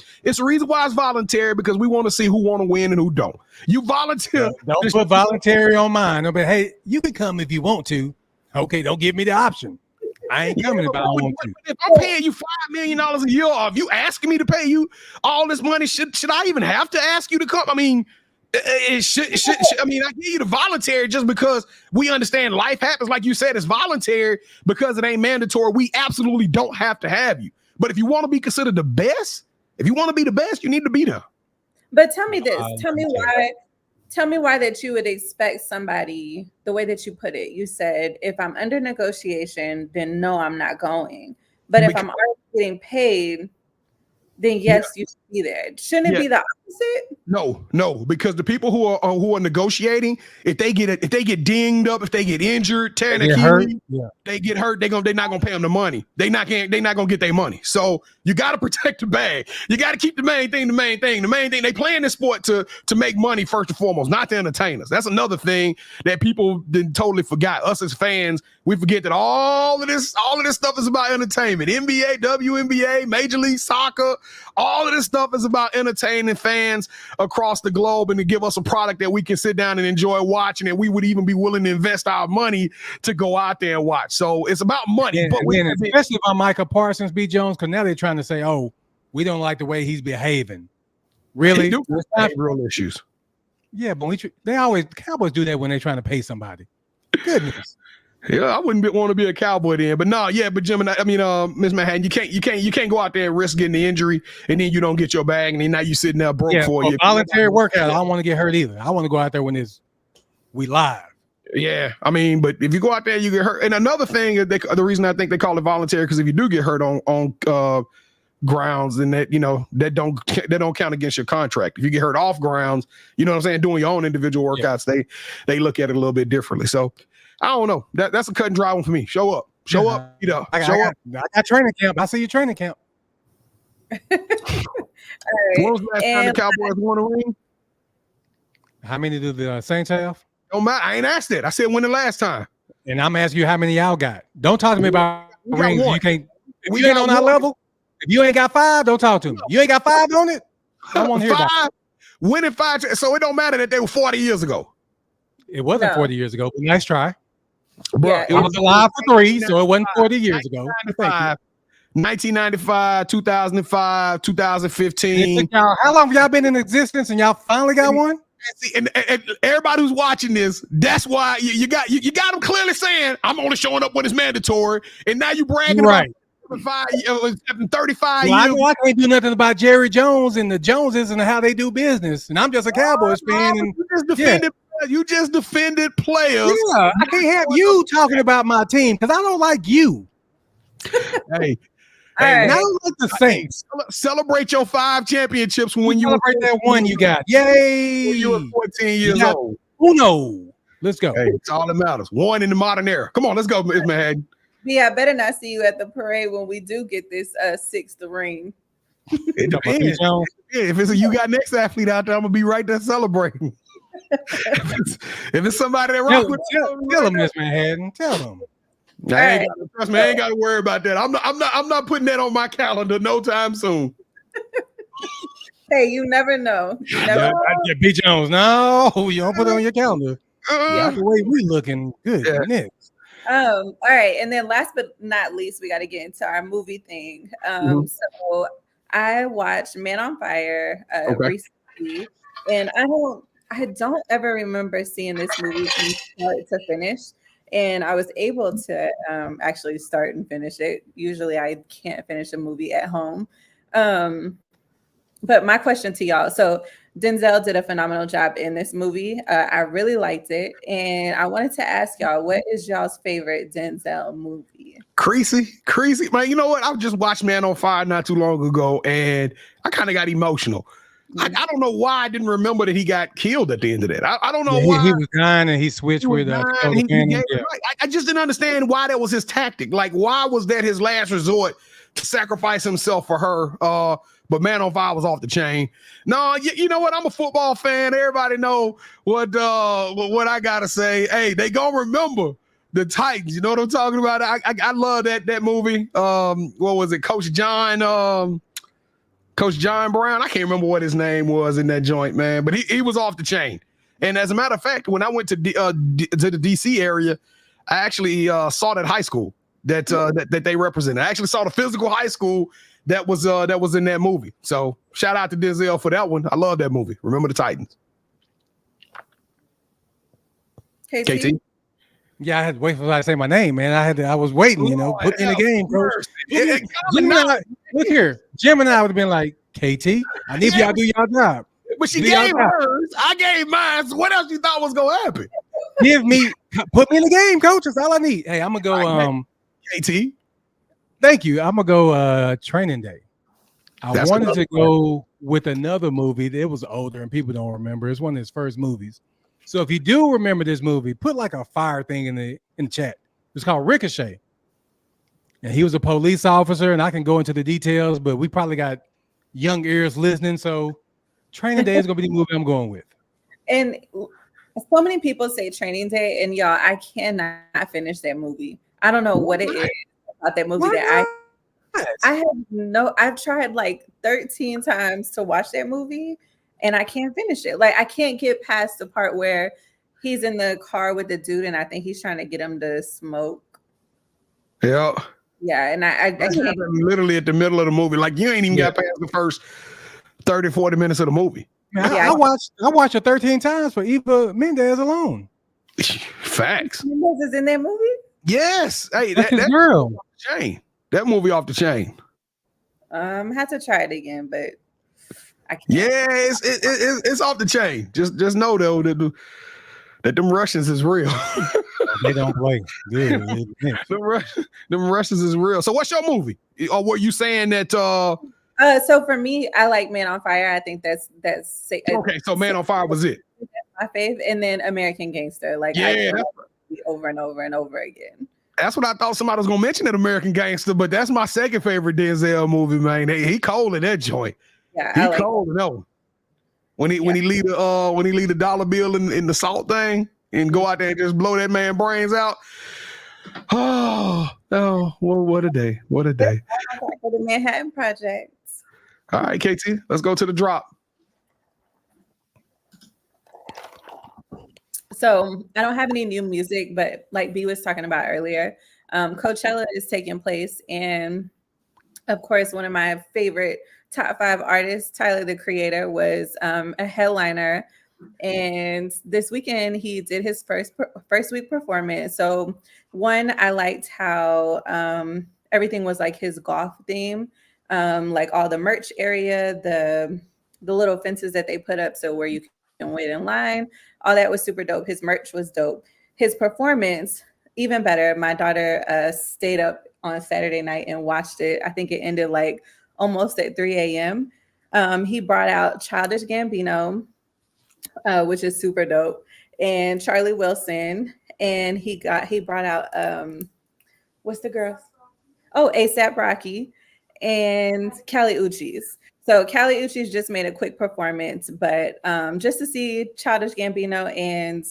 why it's voluntary, because we want to see who want to win and who don't. You volunteer. Don't put voluntary on mine. But hey, you can come if you want to. Okay, don't give me the option. I ain't coming if I don't want to. If I'm paying you $5 million a year, or if you asking me to pay you all this money, should I even have to ask you to come? I mean, I give you the voluntary just because we understand life happens. Like you said, it's voluntary because it ain't mandatory. We absolutely don't have to have you. But if you want to be considered the best, if you want to be the best, you need to be there. But tell me this. Tell me why that you would expect somebody, the way that you put it. You said, if I'm under negotiation, then no, I'm not going. But if I'm already getting paid, then yes, you should be there. Shouldn't it be the opposite? No, because the people who are negotiating, if they get dinged up, if they get injured, tearing their Achilles, they get hurt, they're not gonna pay them the money. They're not gonna get their money. So you got to protect the bag. You got to keep the main thing. The main thing. They play in this sport to make money first and foremost, not to entertain us. That's another thing that people totally forgot. Us as fans, we forget that all of this stuff is about entertainment. NBA, WNBA, Major League Soccer, all of this stuff is about entertaining fans across the globe and to give us a product that we can sit down and enjoy watching, and we would even be willing to invest our money to go out there and watch. So it's about money. But especially about Michael Parsons, B. Jones, because now they're trying to say, oh, we don't like the way he's behaving. Really? They do have real issues. Yeah, but Cowboys do that when they're trying to pay somebody. Goodness. Yeah, I wouldn't want to be a Cowboy then, but no, yeah, but Jim and Miss Manhattan, you can't go out there and risk getting the injury and then you don't get your bag and then now you sitting there broke for you. Voluntary workout. I don't want to get hurt either. I want to go out there when we live. Yeah, but if you go out there, you get hurt. And another thing, the reason I think they call it voluntary, because if you do get hurt on grounds, then that don't count against your contract. If you get hurt off grounds, you know what I'm saying, doing your own individual workouts, they look at it a little bit differently. So I don't know. That's a cut and dry one for me. Show up. Show up. I got training camp. I see your training camp. All right. When was the last time the Cowboys won a ring? How many do the Saints have? Don't matter. I ain't asked that. I said when the last time. And I'm asking you how many y'all got. Don't talk to me about rings. One. You can't. If you ain't on that level, if you ain't got 5, don't talk to me. You ain't got 5 on it. I want to hear that. Winning 5. So it don't matter that they were 40 years ago. It wasn't 40 years ago. But nice try. Bro, it was alive for 3, so it wasn't 40 years ago. 1995, 2005, 2015. How long have y'all been in existence and y'all finally got one? And everybody who's watching this, that's why you got them clearly saying, I'm only showing up when it's mandatory. And now you bragging about 35 years. I can't do nothing about Jerry Jones and the Joneses and how they do business. And I'm just a Cowboys fan. And you just defended players. Yeah, I can't have you talking about my team because I don't like you. Hey, I don't like the Saints. Celebrate your 5 championships when you celebrate that one you got. Yay! When you were 14 years old. Uno. Let's go. Hey, it's all that matters. One in the modern era. Come on, let's go, Miss Manhattan. Yeah, I better not see you at the parade when we do get this 6th ring. It depends. If it's a You Got Next athlete out there, I'm gonna be right there celebrating. if it's somebody that rock with, tell them, Miss Manhattan. Tell them. Trust me, I ain't got to worry about that. I'm not putting that on my calendar no time soon. Hey, you never know. B. Jones, no, you don't put it on your calendar. The way we looking good. Next. All right, and then last but not least, we got to get into our movie thing. So I watched Man on Fire recently, and I don't ever remember seeing this movie from start to finish. And I was able to actually start and finish it. Usually I can't finish a movie at home. But my question to y'all, so Denzel did a phenomenal job in this movie. I really liked it. And I wanted to ask y'all, what is y'all's favorite Denzel movie? Creasy. Man, you know what? I just watched Man on Fire not too long ago, and I kind of got emotional. I don't know why I didn't remember that he got killed at the end of that. I don't know why. He was dying and he switched with I just didn't understand why that was his tactic. Like, why was that his last resort to sacrifice himself for her? But Man on Fire was off the chain. No, you know what? I'm a football fan. Everybody know what I gotta say. Hey, they gonna remember the Titans. You know what I'm talking about? I love that movie. What was it? Coach John Brown. I can't remember what his name was in that joint, man. But he was off the chain. And as a matter of fact, when I went to the DC area, I actually saw that high school that they represented. I actually saw the physical high school that was in that movie. So shout out to Denzel for that one. I love that movie. Remember the Titans. KT? Yeah, I had to wait for somebody to say my name, man. I was waiting, put me in the game, coach. Look here. Jim and I would have been like, KT, I need y'all to do y'all job. But she gave hers. I gave mine. So what else you thought was gonna happen? Put me in the game, coach. That's all I need. Hey, I'm gonna go KT. Thank you. I'm gonna go training day. I wanted to go with another movie that was older and people don't remember. It's one of his first movies. So if you do remember this movie, put like a fire thing in the chat. It's called Ricochet. And he was a police officer, and I can go into the details, but we probably got young ears listening. So Training Day is going to be the movie I'm going with. And so many people say Training Day, and y'all, I cannot finish that movie. I don't know what it is about that movie I've tried like 13 times to watch that movie, and I can't finish it. Like, I can't get past the part where he's in the car with the dude, and I think he's trying to get him to smoke. Yeah. Yeah, and I can't. Literally at the middle of the movie. Like, you ain't even got past the first 30, 40 minutes of the movie. Man, I watched it 13 times for Eva Mendes alone. Facts. Mendes is in that movie? Yes. Hey, that's girl. off the chain. That movie off the chain. Have to try it again, but I can't. Yeah, it's off the chain. Just know though that them Russians is real. They don't play. Good. Them Russians is real. So what's your movie? Or were you saying that so for me, I like Man on Fire. I think that's okay. So Man on Fire was it? That's my fave, and then American Gangster. Like, yeah, over and over and over again. That's what I thought somebody was gonna mention, that American Gangster, but that's my second favorite Denzel movie, man. He cold in that joint. Yeah, he cold in that one. When he leave the dollar bill in the salt thing and go out there and just blow that man brains out. Oh, well, what a day. What a day. For the Manhattan Project. All right, KT, let's go to the drop. So I don't have any new music, but like B was talking about earlier, Coachella is taking place. And of course, one of my favorite top 5 artists, Tyler, the Creator, was a headliner. And this weekend he did his first week performance. So one, I liked how everything was like his golf theme, like all the merch area, the little fences that they put up so where you can wait in line. All that was super dope. His merch was dope. His performance, even better. My daughter stayed up on Saturday night and watched it. I think it ended like almost at 3 a.m. He brought out Childish Gambino, which is super dope, and Charlie Wilson, and he brought out what's the girls? Oh, A$AP Rocky and Kali Uchis. So Kali Uchis just made a quick performance, but just to see Childish Gambino and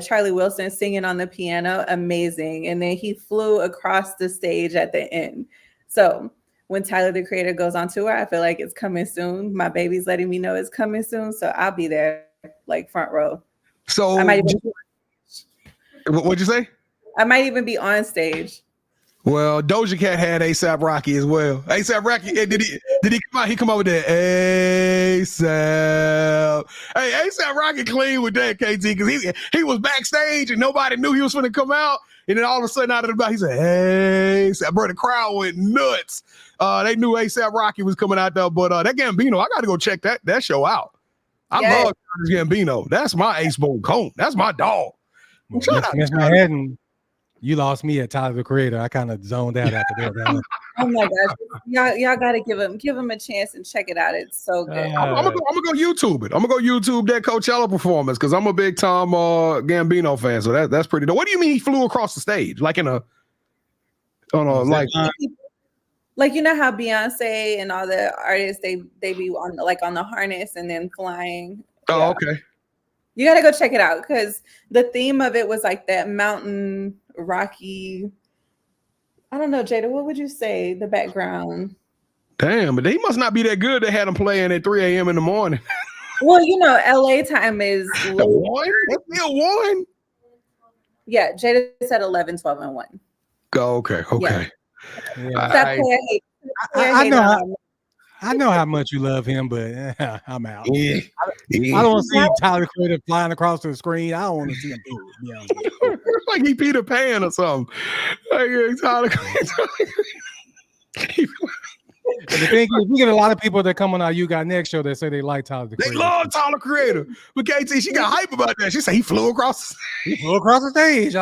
Charlie Wilson singing on the piano, amazing. And then he flew across the stage at the end. So when Tyler, the Creator, goes on tour, I feel like it's coming soon. My baby's letting me know it's coming soon, so I'll be there, like front row. So what'd you say? I might even be on stage. Well, Doja Cat had A$AP Rocky as well. A$AP Rocky, did he come out? He come out with that A$AP. Hey, A$AP Rocky clean with that, KT, because he was backstage and nobody knew he was going to come out. And then all of a sudden, out of the back, he said, A$AP. Bro, the crowd went nuts. They knew A$AP Rocky was coming out there, but that Gambino, I got to go check that show out. I love Gambino. That's my ace bowl cone. That's my dog. My head and you lost me at Tyler, the Creator. I kind of zoned out after that. Oh my gosh, y'all got to give him a chance and check it out. It's so good. I'm gonna go YouTube it. I'm gonna go YouTube that Coachella performance because I'm a big Tom Gambino fan. So that's pretty dope. What do you mean he flew across the stage like like you know how Beyonce and all the artists they be on the harness and then flying. Oh, yeah. Okay. You got to go check it out because the theme of it was like that mountain rocky. I don't know, Jada, what would you say the background? Damn, but they must not be that good. They had them playing at 3 a.m. in the morning. Well, you know, LA time is 1? It's still 1? Yeah, Jada said 11, 12, and 1. Oh, okay. Yeah. I know how much you love him, but I'm out. Yeah. I don't want to see Tyler Creator flying across the screen. I don't want to see him do it. Like he Peter Pan or something. Like Tyler Creator. But the thing is, we get a lot of people that come on our You Got Next show that say they like Tyler the Creator. They love Tyler Creator. But KT, she got hype about that. She said he flew across the stage.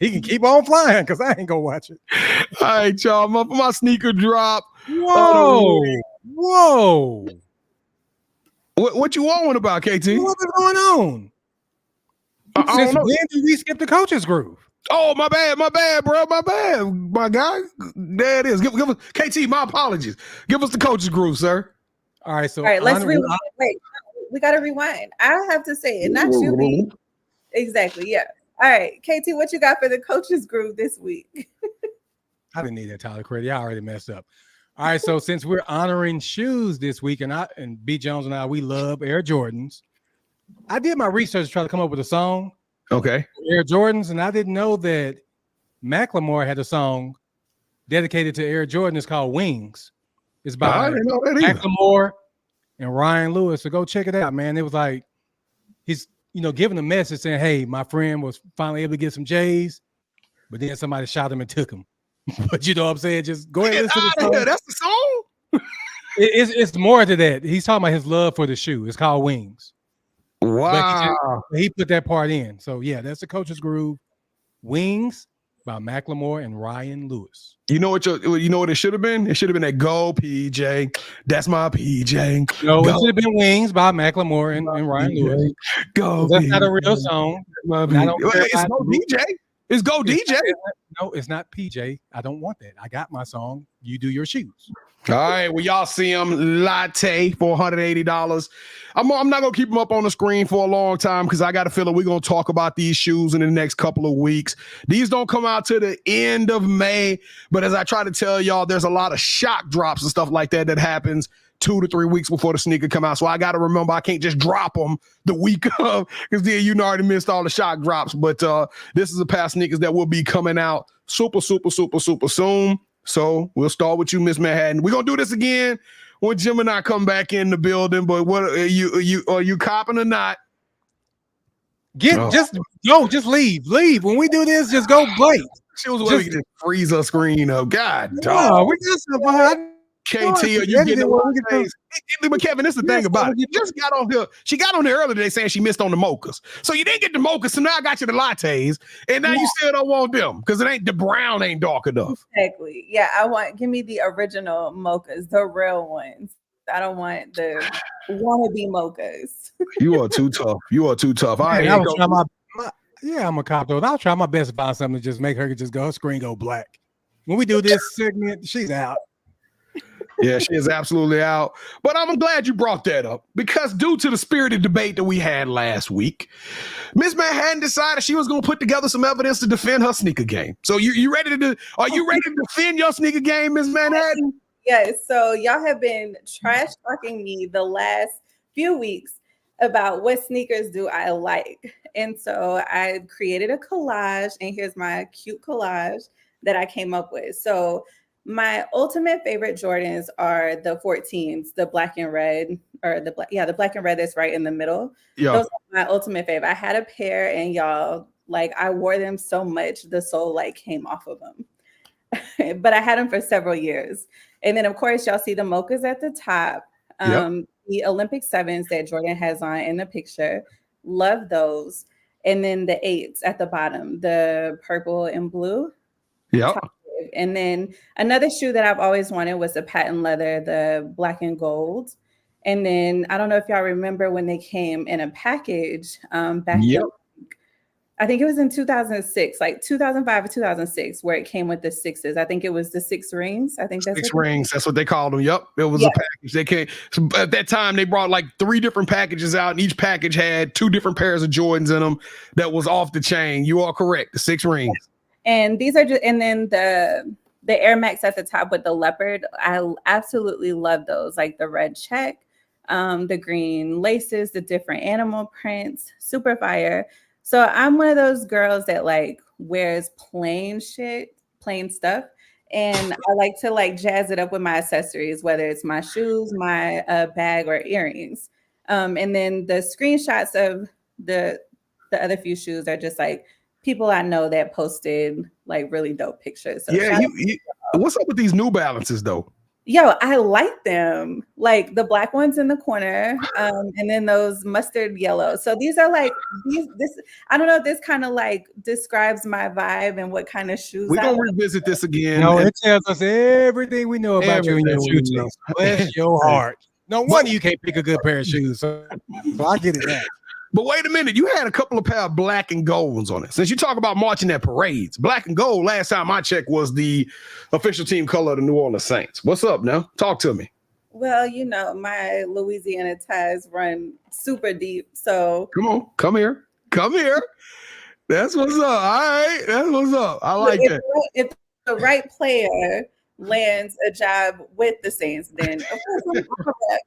He can keep on flying because I ain't gonna watch it. All right, y'all. My sneaker drop. Whoa. Whoa. What you on about, KT? What's going on? Since when did we skip the coach's groove? Oh, my bad, bro. My bad, my guy. There it is. Give us KT, my apologies. Give us the coach's groove, sir. All right, so let's rewind. Wait, we gotta rewind. I have to say it, not you, me. Exactly, yeah. All right, KT, what you got for the coach's groove this week? I didn't need that Tyler credit. I already messed up. All right, so since we're honoring shoes this week, and B. Jones and I, we love Air Jordans. I did my research to try to come up with a song. Okay. Air Jordans, and I didn't know that Macklemore had a song dedicated to Air Jordan. It's called Wings. It's by Macklemore and Ryan Lewis. So go check it out, man. It was like he's giving a message saying, "Hey, my friend was finally able to get some J's, but then somebody shot him and took him." But you know what I'm saying? Just go ahead and listen to the song. That's the song. It's more to that. He's talking about his love for the shoe. It's called Wings. Wow. He put that part in. So yeah, that's the coach's groove. Wings by Macklemore and Ryan Lewis. You know what it should have been? It should have been that Go PJ. That's my PJ. No, it should have been Wings by Macklemore and Ryan Lewis. Go. That's not a real song. It's Go DJ. It's Go DJ. No, it's not PJ. I don't want that. I got my song. You do your shoes. All right, well, y'all see him latte for $180. I'm not gonna keep him up on the screen for a long time because I got a feeling we're gonna talk about these shoes in the next couple of weeks. These don't come out to the end of May, but as I try to tell y'all, there's a lot of shock drops and stuff like that happens 2 to 3 weeks before the sneaker come out. So I got to remember I can't just drop them the week of because then already missed all the shock drops. But this is a pair of sneakers that will be coming out super soon. So we'll start with you, Miss Manhattan. We're gonna do this again when Jim and I come back in the building. But what are you copping or not? Just leave. When we do this, just go blank. She was waiting to freeze her screen up. God, dog. We got some behind. KT, are you getting the but Kevin, this is the thing about it. You just got on here. She got on there earlier today saying she missed on the mochas. So you didn't get the mochas, so now I got you the lattes, and now you still don't want them because the brown ain't dark enough. Exactly. Yeah, give me the original mochas, the real ones. I don't want the wannabe mochas. You are too tough. All right, I'm a cop though. I'll try my best to find something to just make her her screen go black. When we do this segment, she's out. Yeah, she is absolutely out. But I'm glad you brought that up because due to the spirited debate that we had last week, Miss Manhattan decided she was going to put together some evidence to defend her sneaker game. So are you ready to defend your sneaker game, Miss Manhattan? Yes. So y'all have been trash talking me the last few weeks about what sneakers do I like. And so I created a collage, and here's my cute collage that I came up with. So my ultimate favorite Jordans are the 14s, the black and red, or the black and red that's right in the middle. Yeah. Those are my ultimate favorite. I had a pair, and y'all, I wore them so much the sole came off of them. But I had them for several years. And then of course y'all see the mochas at the top. The Olympic 7s that Jordan has on in the picture. Love those. And then the 8s at the bottom, the purple and blue. Yeah. And then another shoe that I've always wanted was the patent leather, the black and gold. And then I don't know if y'all remember when they came in a package back in, I think it was in 2006, 2005 or 2006, where it came with the 6s. I think it was the 6 rings. I think that's 6 rings. That's what they called them. Yep. It was a package. They came at that time. They brought 3 different packages out, and each package had 2 different pairs of Jordans in them. That was off the chain. You are correct. The 6 rings. And these are and then the Air Max at the top with the leopard. I absolutely love those, the red check, the green laces, the different animal prints, super fire. So I'm one of those girls that wears plain stuff. And I like to jazz it up with my accessories, whether it's my shoes, my bag, or earrings. And then the screenshots of the other few shoes are just people I know that posted really dope pictures. So what's up with these New Balances though? Yo, I like them. Like the black ones in the corner, and then those mustard yellow. So these are like this. I don't know if this kind of like describes my vibe and what kind of shoes We're I gonna like. revisit this again. No, it tells us everything we know about you and your shoe Everything we know. taste. Bless your heart. No wonder you can't pick a good pair of shoes. So I get it now. But wait a minute, you had a couple of pair of black and gold ones on it. Since you talk about marching at parades, black and gold, last time I checked, was the official team color of the New Orleans Saints. What's up now? Talk to me. Well, you know, my Louisiana ties run super deep. So Come on, come here. That's what's up. All right, that's what's up. I like that. If the right player lands a job with the Saints, then of course I'm correct.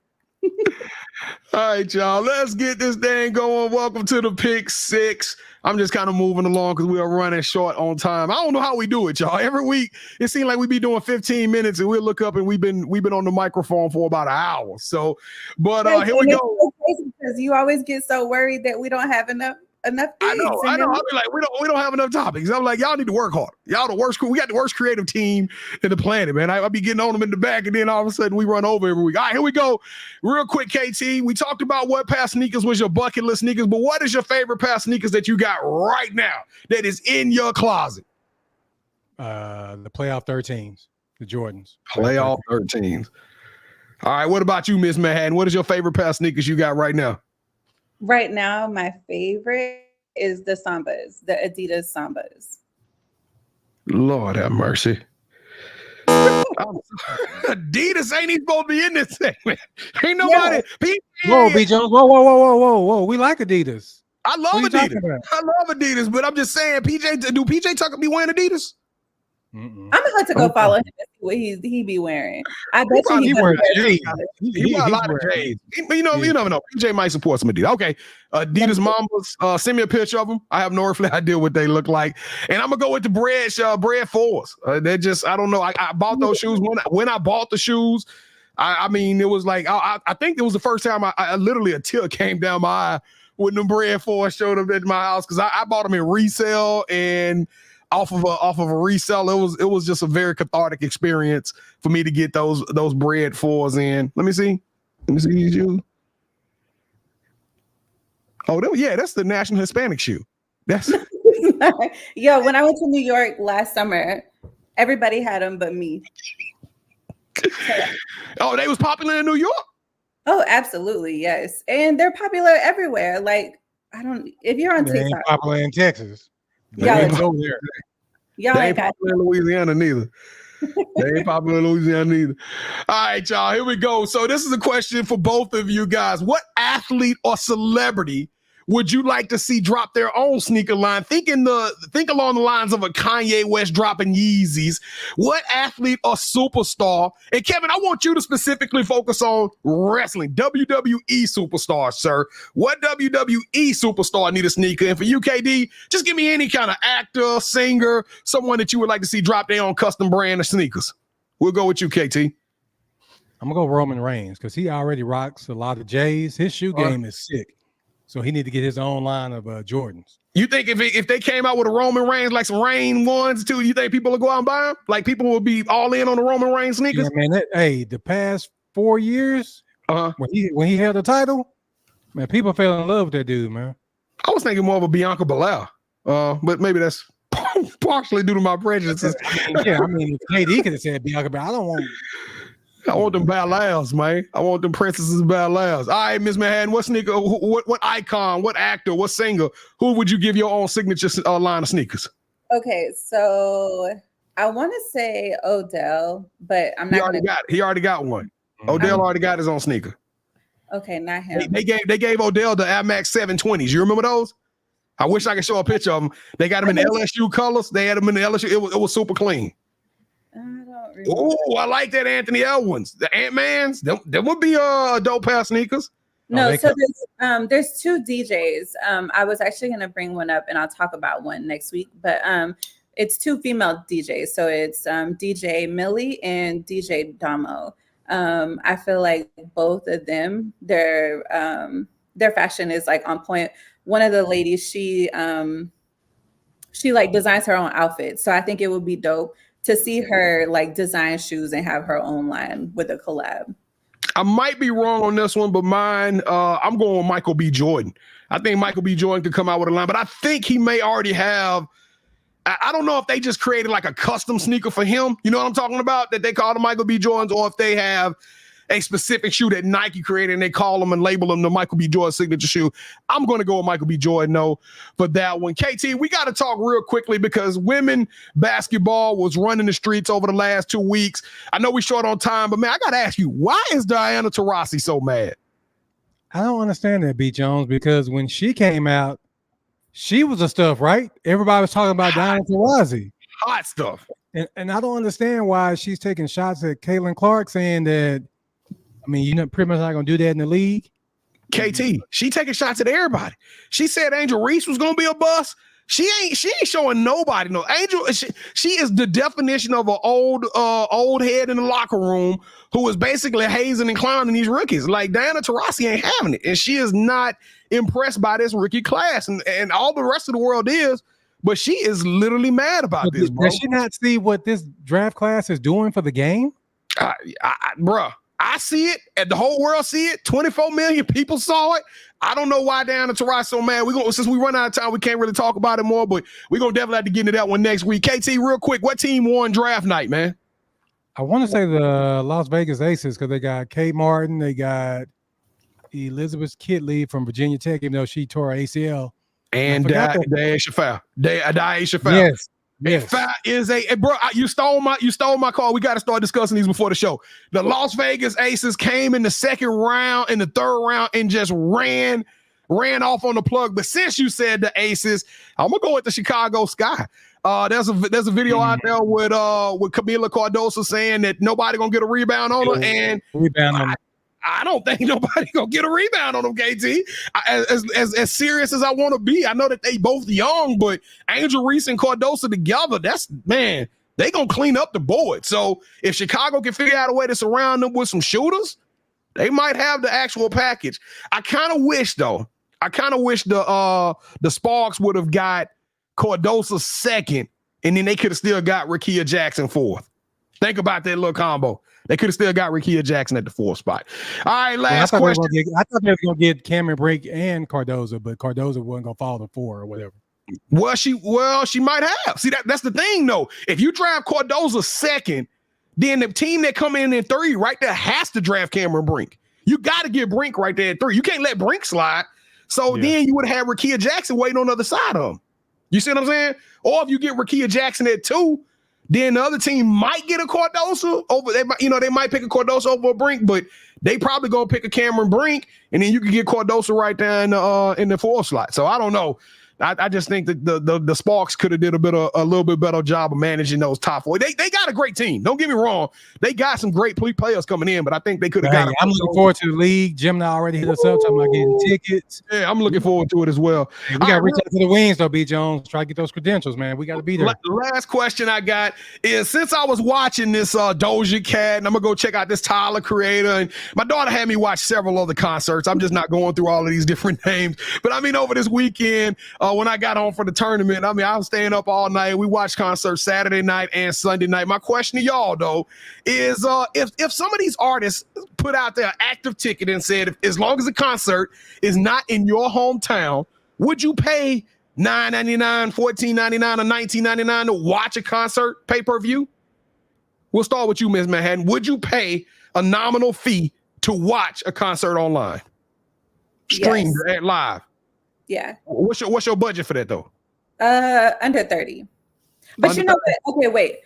All right, y'all. Let's get this thing going. Welcome to the Pick Six. I'm just kind of moving along because we are running short on time. I don't know how we do it, y'all. Every week it seems like we be doing 15 minutes, and we'll look up and we've been on the microphone for about an hour. So, but here we go. So crazy because you always get so worried that we don't have enough. I know. I'll be like, we don't have enough topics. I'm like, y'all need to work hard. Y'all the worst. We got the worst creative team in the planet, man. I'll be getting on them in the back, and then all of a sudden we run over every week. All right, here we go. Real quick, KT. We talked about what pair of sneakers was your bucket list sneakers, but what is your favorite pair of sneakers that you got right now that is in your closet? The playoff 13s, the Jordans. Playoff 13s. All right. What about you, Miss Manhattan? What is your favorite pair of sneakers you got right now? Right now, my favorite is the Sambas, the Adidas Sambas. Lord have mercy. Adidas ain't even supposed to be in this segment. Ain't nobody. Yeah. Whoa, B. Jones. Whoa. We like Adidas. I love Adidas. I love Adidas, but I'm just saying, do PJ Tucker be wearing Adidas? I'm gonna have to go follow him and see what he be wearing. I bet he wears J's. He wears a lot of J's. You never know. PJ might support some Adidas. Okay, Adidas Mambas. Send me a picture of them. I have no earthly idea what they look like, and I'm gonna go with the bread 4s. They're just, I don't know. I bought those shoes when I bought the shoes. I mean, it was like I think it was the first time I literally a tear came down my eye when the bread 4s showed up at my house because I bought them in resale and off of a resale. It was just a very cathartic experience for me to get those bread 4s in. Let me see these shoes. Oh, that's the National Hispanic shoe. That's Yo, when I went to New York last summer, everybody had them but me. Oh, they was popular in New York? Oh, absolutely, yes. And they're popular everywhere. Like, if you're on They TikTok. ain't popular in Texas. They ain't popular in Louisiana neither. They ain't popular in Louisiana neither. All right, y'all, here we go. So this is a question for both of you guys. What athlete or celebrity would you like to see drop their own sneaker line? Think along the lines of a Kanye West dropping Yeezys. What athlete or superstar? And Kevin, I want you to specifically focus on wrestling. WWE superstar, sir. What WWE superstar need a sneaker? And for you, KD, just give me any kind of actor, singer, someone that you would like to see drop their own custom brand of sneakers. We'll go with you, KT. I'm gonna go Roman Reigns because he already rocks a lot of J's. His shoe game is sick. So he need to get his own line of Jordans. You think if they came out with a Roman Reigns, like some Reign ones too, you think people will go out and buy them? Like people will be all in on the Roman Reigns sneakers? Yeah, man. The past 4 years, when he held the title, man, people fell in love with that dude, man. I was thinking more of a Bianca Belair, but maybe that's partially due to my prejudices. Yeah, I mean, KD could have said Bianca Belair. I want them ballets, man. I want them princesses ballets. All right, Miss Manhattan, what sneaker, what icon, what actor, what singer, who would you give your own signature line of sneakers? Okay, so I want to say Odell, but I'm not. He already got one. Odell already got his own sneaker. Okay, not him. They gave Odell the Air Max 720s. You remember those? I wish I could show a picture of them. They got them in the LSU colors. They had them in the LSU. It was super clean. Oh, I like that Anthony Elwins. The Ant-Mans, them would be dope pair of sneakers. No, so there's two DJs. I was actually going to bring one up and I'll talk about one next week, but it's two female DJs. So it's DJ Millie and DJ Damo. I feel like both of them, their fashion is like on point. One of the ladies, she like designs her own outfit. So I think it would be dope to see her like design shoes and have her own line with a collab. I might be wrong on this one, but mine, I'm going with Michael B. Jordan. I think Michael B. Jordan could come out with a line, but I think he may already have. I don't know if they just created like a custom sneaker for him. You know what I'm talking about? That they call the Michael B. Jordans, or if they have a specific shoe that Nike created and they call them and label them the Michael B. Jordan signature shoe. I'm going to go with Michael B. Jordan, though, for that one. KT, we got to talk real quickly because women basketball was running the streets over the last 2 weeks. I know we're short on time, but man, I got to ask you, why is Diana Taurasi so mad? I don't understand that, B. Jones, because when she came out, she was the stuff, right? Everybody was talking about Diana Taurasi. Hot stuff. And I don't understand why she's taking shots at Caitlin Clark, saying that, I mean, you're not pretty much not going to do that in the league. KT, she taking shots at everybody. She said Angel Reese was going to be a bust. She ain't showing nobody no. Angel, she is the definition of an old head in the locker room who is basically hazing and clowning these rookies. Like Diana Taurasi ain't having it, and she is not impressed by this rookie class, and all the rest of the world is. But she is literally mad about this, bro. Does she not see what this draft class is doing for the game? Bruh. I see it, and the whole world see it. 24 million people saw it. I don't know why Diana Taurasi so mad. Since we run out of time, we can't really talk about it more, but we're going to definitely have to get into that one next week. KT, real quick, what team won draft night, man? I want to say the Las Vegas Aces because they got Kate Martin. They got Elizabeth Kitley from Virginia Tech, even though she tore her ACL. And Daisha Fowl. Yes. Yes. Is bro, you stole my call. We got to start discussing these before the show. The Las Vegas Aces came in the second round, in the third round, and just ran off on the plug. But since you said the Aces, I'm gonna go with the Chicago Sky. There's a video out there with Camila Cardoso saying that nobody gonna get a rebound on her, and I don't think nobody gonna get a rebound on them, KT. As serious as I want to be, I know that they both young, but Angel Reese and Cardoso together, they gonna clean up the board. So if Chicago can figure out a way to surround them with some shooters, they might have the actual package. I kind of wish the Sparks would have got Cardoso second, and then they could have still got Rickea Jackson fourth. Think about that little combo. They could have still got Rickea Jackson at the fourth spot. All right, last question. I thought they were going to get Cameron Brink and Cardoso, but Cardoso wasn't going to fall to 4 or whatever. Well, she might have. See, that's the thing, though. If you draft Cardoso second, then the team that come in 3 right there has to draft Cameron Brink. You got to get Brink right there at 3. You can't let Brink slide. So then you would have Rickea Jackson waiting on the other side of him. You see what I'm saying? Or if you get Rickea Jackson at 2, then the other team might get a Cardoso over. They might pick a Cardoso over a Brink, but they probably gonna pick a Cameron Brink, and then you can get Cardoso right there in the 4th slot. So I don't know. I just think that the Sparks could have did a little bit better job of managing those top 4. They got a great team. Don't get me wrong. They got some great players coming in, but I think they could have got. I'm looking forward to the league. Jim already hit us up talking about getting tickets. Yeah, I'm looking forward to it as well. Hey, we got to reach out to the wings though, B. Jones. Try to get those credentials, man. We got to be there. Last question I got is, since I was watching this Doja Cat, and I'm gonna go check out this Tyler Creator, and my daughter had me watch several other concerts. I'm just not going through all of these different names, but I mean over this weekend when I got home for the tournament, I was staying up all night. We watched concerts Saturday night and Sunday night. My question to y'all though is, if some of these artists put out their active ticket and said, as long as the concert is not in your hometown, would you pay $9.99, $14.99, or $19.99 to watch a concert pay-per-view? We'll start with you, Ms. Manhattan. Would you pay a nominal fee to watch a concert online, streamed at live? Yeah. What's your budget for that though? Under 30. But you know what? Okay, wait.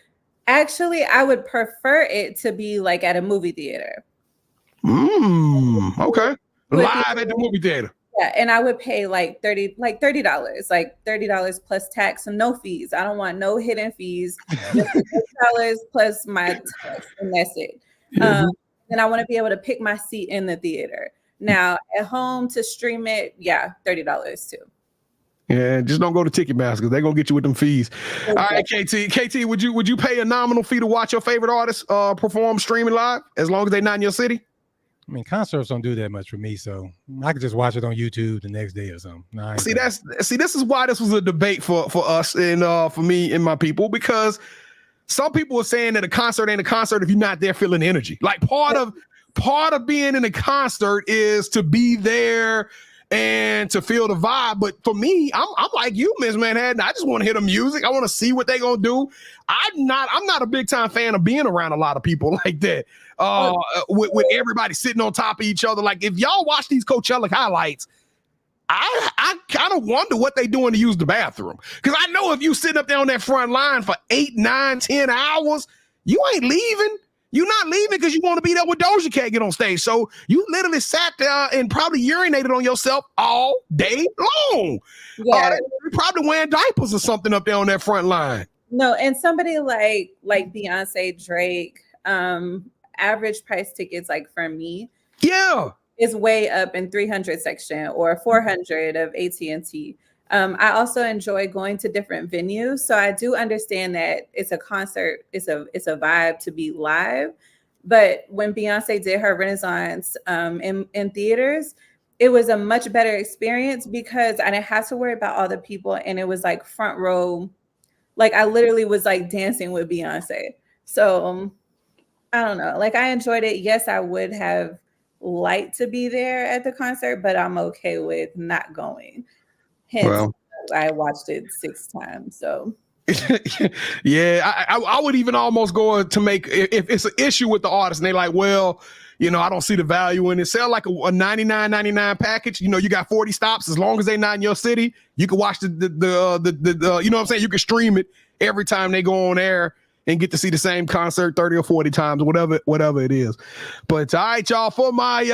Actually, I would prefer it to be like at a movie theater. Okay. Live at the movie theater. Yeah, and I would pay like $30 plus tax and no fees. I don't want no hidden fees. $30 plus my tax, and that's it. And I want to be able to pick my seat in the theater. Now at home to stream it, $30 too. Yeah, just don't go to Ticketmaster because they're gonna get you with them fees. Okay. All right, KT, would you pay a nominal fee to watch your favorite artist perform streaming live as long as they're not in your city? I mean, concerts don't do that much for me, so I could just watch it on YouTube the next day or something. No, this is why this was a debate for us and for me and my people, because some people are saying that a concert ain't a concert if you're not there feeling the energy. Like part of being in a concert is to be there and to feel the vibe. But for me, I'm like you, Miss Manhattan. I just want to hear the music. I want to see what they gonna do. I'm not a big time fan of being around a lot of people like that. With everybody sitting on top of each other. Like if y'all watch these Coachella highlights, I kind of wonder what they doing to use the bathroom. Because I know if you sitting up there on that front line for 8, 9, 10 hours, you ain't leaving. You're not leaving because you want to be there with Doja Cat get on stage. So you literally sat there and probably urinated on yourself all day long. Yeah. You're probably wearing diapers or something up there on that front line. No, and somebody like Beyonce, Drake, average price tickets, like for me, is way up in 300 section or 400 of AT&T. I also enjoy going to different venues. So I do understand that it's a concert, it's a vibe to be live. But when Beyonce did her Renaissance in theaters, it was a much better experience because I didn't have to worry about all the people, and it was like front row. Like I literally was like dancing with Beyonce. So I don't know. Like I enjoyed it. Yes, I would have liked to be there at the concert, but I'm okay with not going. Hence, I watched it 6 times. So yeah, I would even almost go to make, if it's an issue with the artist and they like, well, you know, I don't see the value in it. Sell like a $99.99 package. You know, you got 40 stops. As long as they're not in your city, you can watch the you know what I'm saying? You can stream it every time they go on air and get to see the same concert 30 or 40 times, whatever it is. But all right, y'all, for my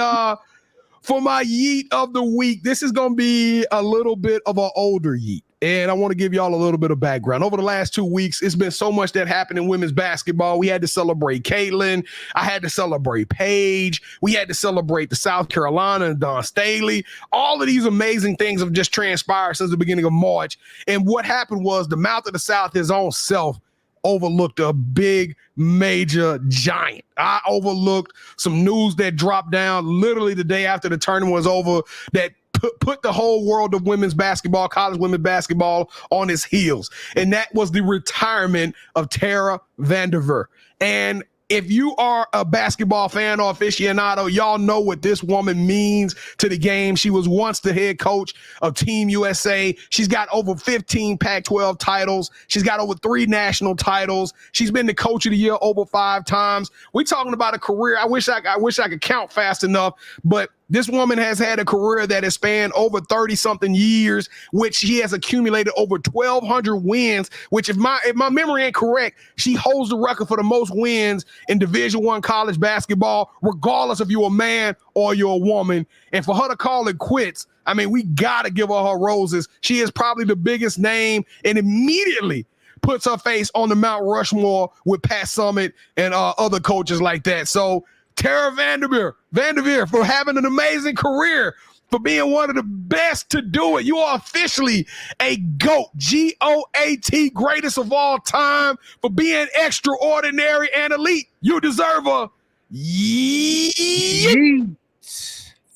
yeet of the week, this is going to be a little bit of an older yeet. And I want to give y'all a little bit of background. Over the last 2 weeks, it's been so much that happened in women's basketball. We had to celebrate Caitlin. I had to celebrate Paige. We had to celebrate the South Carolina and Dawn Staley. All of these amazing things have just transpired since the beginning of March. And what happened was the mouth of the South, his own self, overlooked a big, major giant. I overlooked some news that dropped down literally the day after the tournament was over that put the whole world of women's basketball, college women's basketball, on its heels. And that was the retirement of Tara Vanderveer. And if you are a basketball fan or aficionado, y'all know what this woman means to the game. She was once the head coach of Team USA. She's got over 15 Pac-12 titles. She's got over 3 national titles. She's been the coach of the year over 5 times. We're talking about a career. I wish I could count fast enough, but this woman has had a career that has spanned over 30-something years, which she has accumulated over 1,200 wins, which if my memory ain't correct, she holds the record for the most wins in Division I college basketball, regardless if you're a man or you're a woman. And for her to call it quits, I mean, we got to give her roses. She is probably the biggest name and immediately puts her face on the Mount Rushmore with Pat Summitt and other coaches like that. So Tara Vanderveer for having an amazing career, for being one of the best to do it. You are officially a GOAT, G-O-A-T, greatest of all time, for being extraordinary and elite. You deserve a yeet.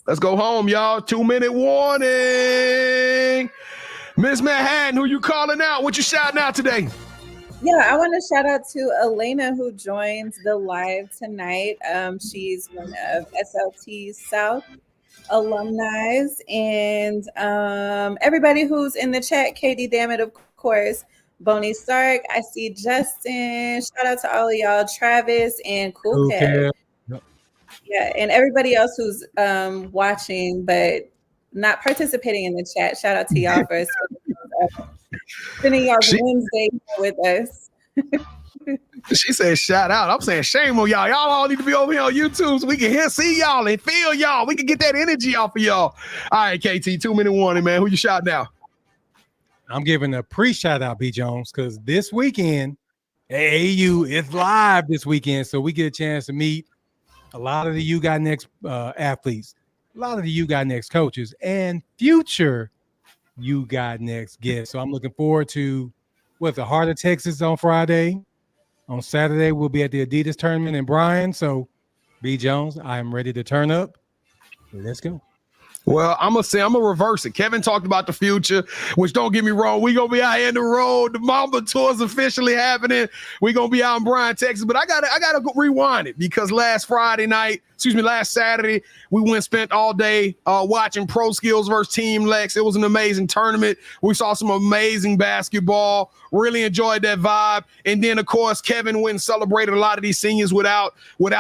Let's go home, y'all. 2-minute warning. Miss Manhattan, who you calling out? What you shouting out today? Yeah, I want to shout out to Elena, who joined the live tonight. She's one of SLT South alumni, and everybody who's in the chat, Katie Dammit, of course, Bonnie Stark, I see Justin, shout out to all of y'all, Travis and Cool Cat. Yeah, and everybody else who's watching but not participating in the chat, shout out to y'all for spending y'all Wednesday with us. She said shout out. I'm saying shame on y'all. Y'all all need to be over here on YouTube so we can see y'all and feel y'all. We can get that energy off of y'all. All right, KT, 2-minute warning, man. Who you shouting out? I'm giving a pre-shout out, B. Jones, because this weekend, AAU is live this weekend, so we get a chance to meet a lot of the You Got Next athletes, a lot of the You Got Next coaches, and future You Got Next guests. So I'm looking forward to the Heart of Texas on Friday. On Saturday, we'll be at the Adidas tournament in Bryan. So, B. Jones, I am ready to turn up. Let's go. Well, I'm gonna reverse it. Kevin talked about the future, which don't get me wrong, we gonna be out here in the road. The Mamba tour is officially happening. We gonna be out in Bryan, Texas. But I gotta rewind it because last Saturday, we spent all day watching Pro Skills versus Team Lex. It was an amazing tournament. We saw some amazing basketball. Really enjoyed that vibe. And then, of course, Kevin went and celebrated a lot of these seniors without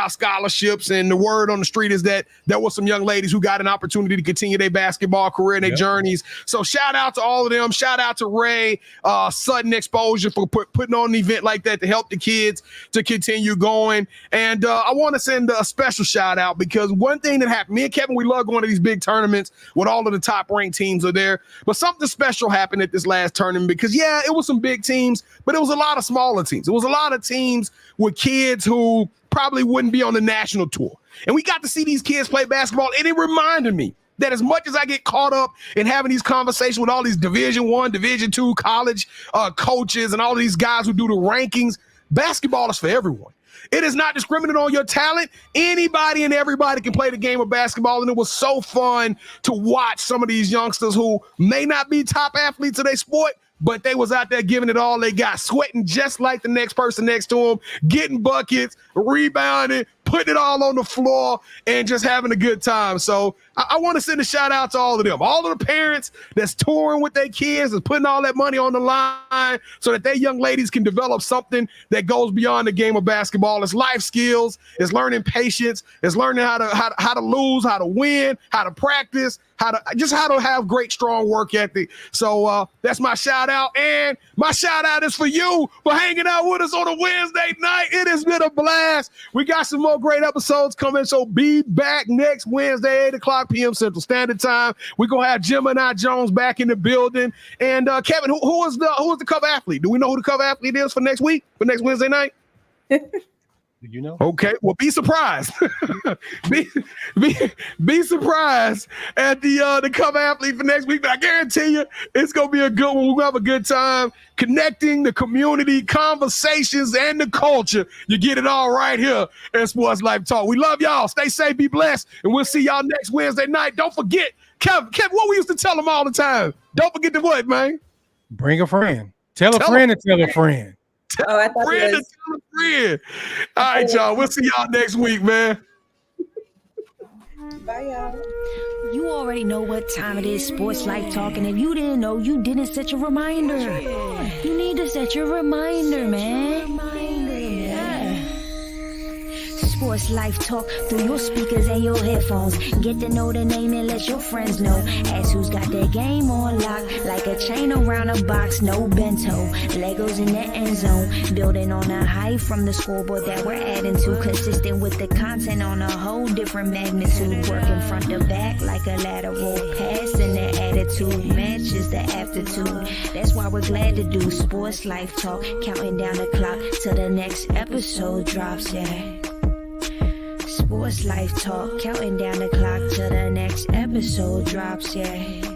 scholarships. And the word on the street is that there were some young ladies who got an opportunity to continue their basketball career and their journeys. So shout out to all of them. Shout out to Ray, Sudden Exposure for putting on an event like that to help the kids to continue going. And I want to send a special shout out because one thing that happened, me and Kevin, we love going to these big tournaments when all of the top ranked teams are there. But something special happened at this last tournament because, yeah, it was some big teams, but it was a lot of smaller teams. It was a lot of teams with kids who probably wouldn't be on the national tour. And we got to see these kids play basketball, and it reminded me that as much as I get caught up in having these conversations with all these Division I, Division II college coaches and all these guys who do the rankings, basketball is for everyone. It is not discriminating on your talent. Anybody and everybody can play the game of basketball, and it was so fun to watch some of these youngsters who may not be top athletes of their sport, but they was out there giving it all they got, sweating just like the next person next to them, getting buckets, rebounding, putting it all on the floor, and just having a good time. So I want to send a shout out to all of them, all of the parents that's touring with their kids and putting all that money on the line so that their young ladies can develop something that goes beyond the game of basketball. It's life skills, it's learning patience, it's learning how to lose, how to win, how to practice, how to have great, strong work ethic. So that's my shout out. And my shout out is for you for hanging out with us on a Wednesday night. It has been a blast. We got some more great episodes coming. So be back next Wednesday, 8:00 p.m. Central Standard Time. We're going to have Gemini Jones back in the building. And Kevin, who is the cover athlete? Do we know who the cover athlete is for next week, for next Wednesday night? Do you know? Okay, well, be surprised. be surprised at the cover athlete for next week. But I guarantee you, it's gonna be a good one. We're gonna have a good time connecting the community, conversations, and the culture. You get it all right here at Sports Life Talk. We love y'all. Stay safe, be blessed, and we'll see y'all next Wednesday night. Don't forget, Kevin, what we used to tell them all the time. Don't forget to what, man? Bring a friend. Tell a friend to tell a friend. Tell a friend. All right, y'all. We'll see y'all next week, man. Bye, y'all. You already know what time it is, Sports Life Talk, and if you didn't know, you didn't set your reminder. You need to set your reminder, man. Sports Life Talk through your speakers and your headphones. Get to know the name and let your friends know. Ask who's got their game on lock, like a chain around a box, no bento. Legos in the end zone, building on a height from the scoreboard that we're adding to. Consistent with the content on a whole different magnitude. Working front to back like a lateral pass, and the attitude matches the aptitude. That's why we're glad to do Sports Life Talk, counting down the clock till the next episode drops, yeah. Sports Life Talk, counting down the clock till the next episode drops, yeah.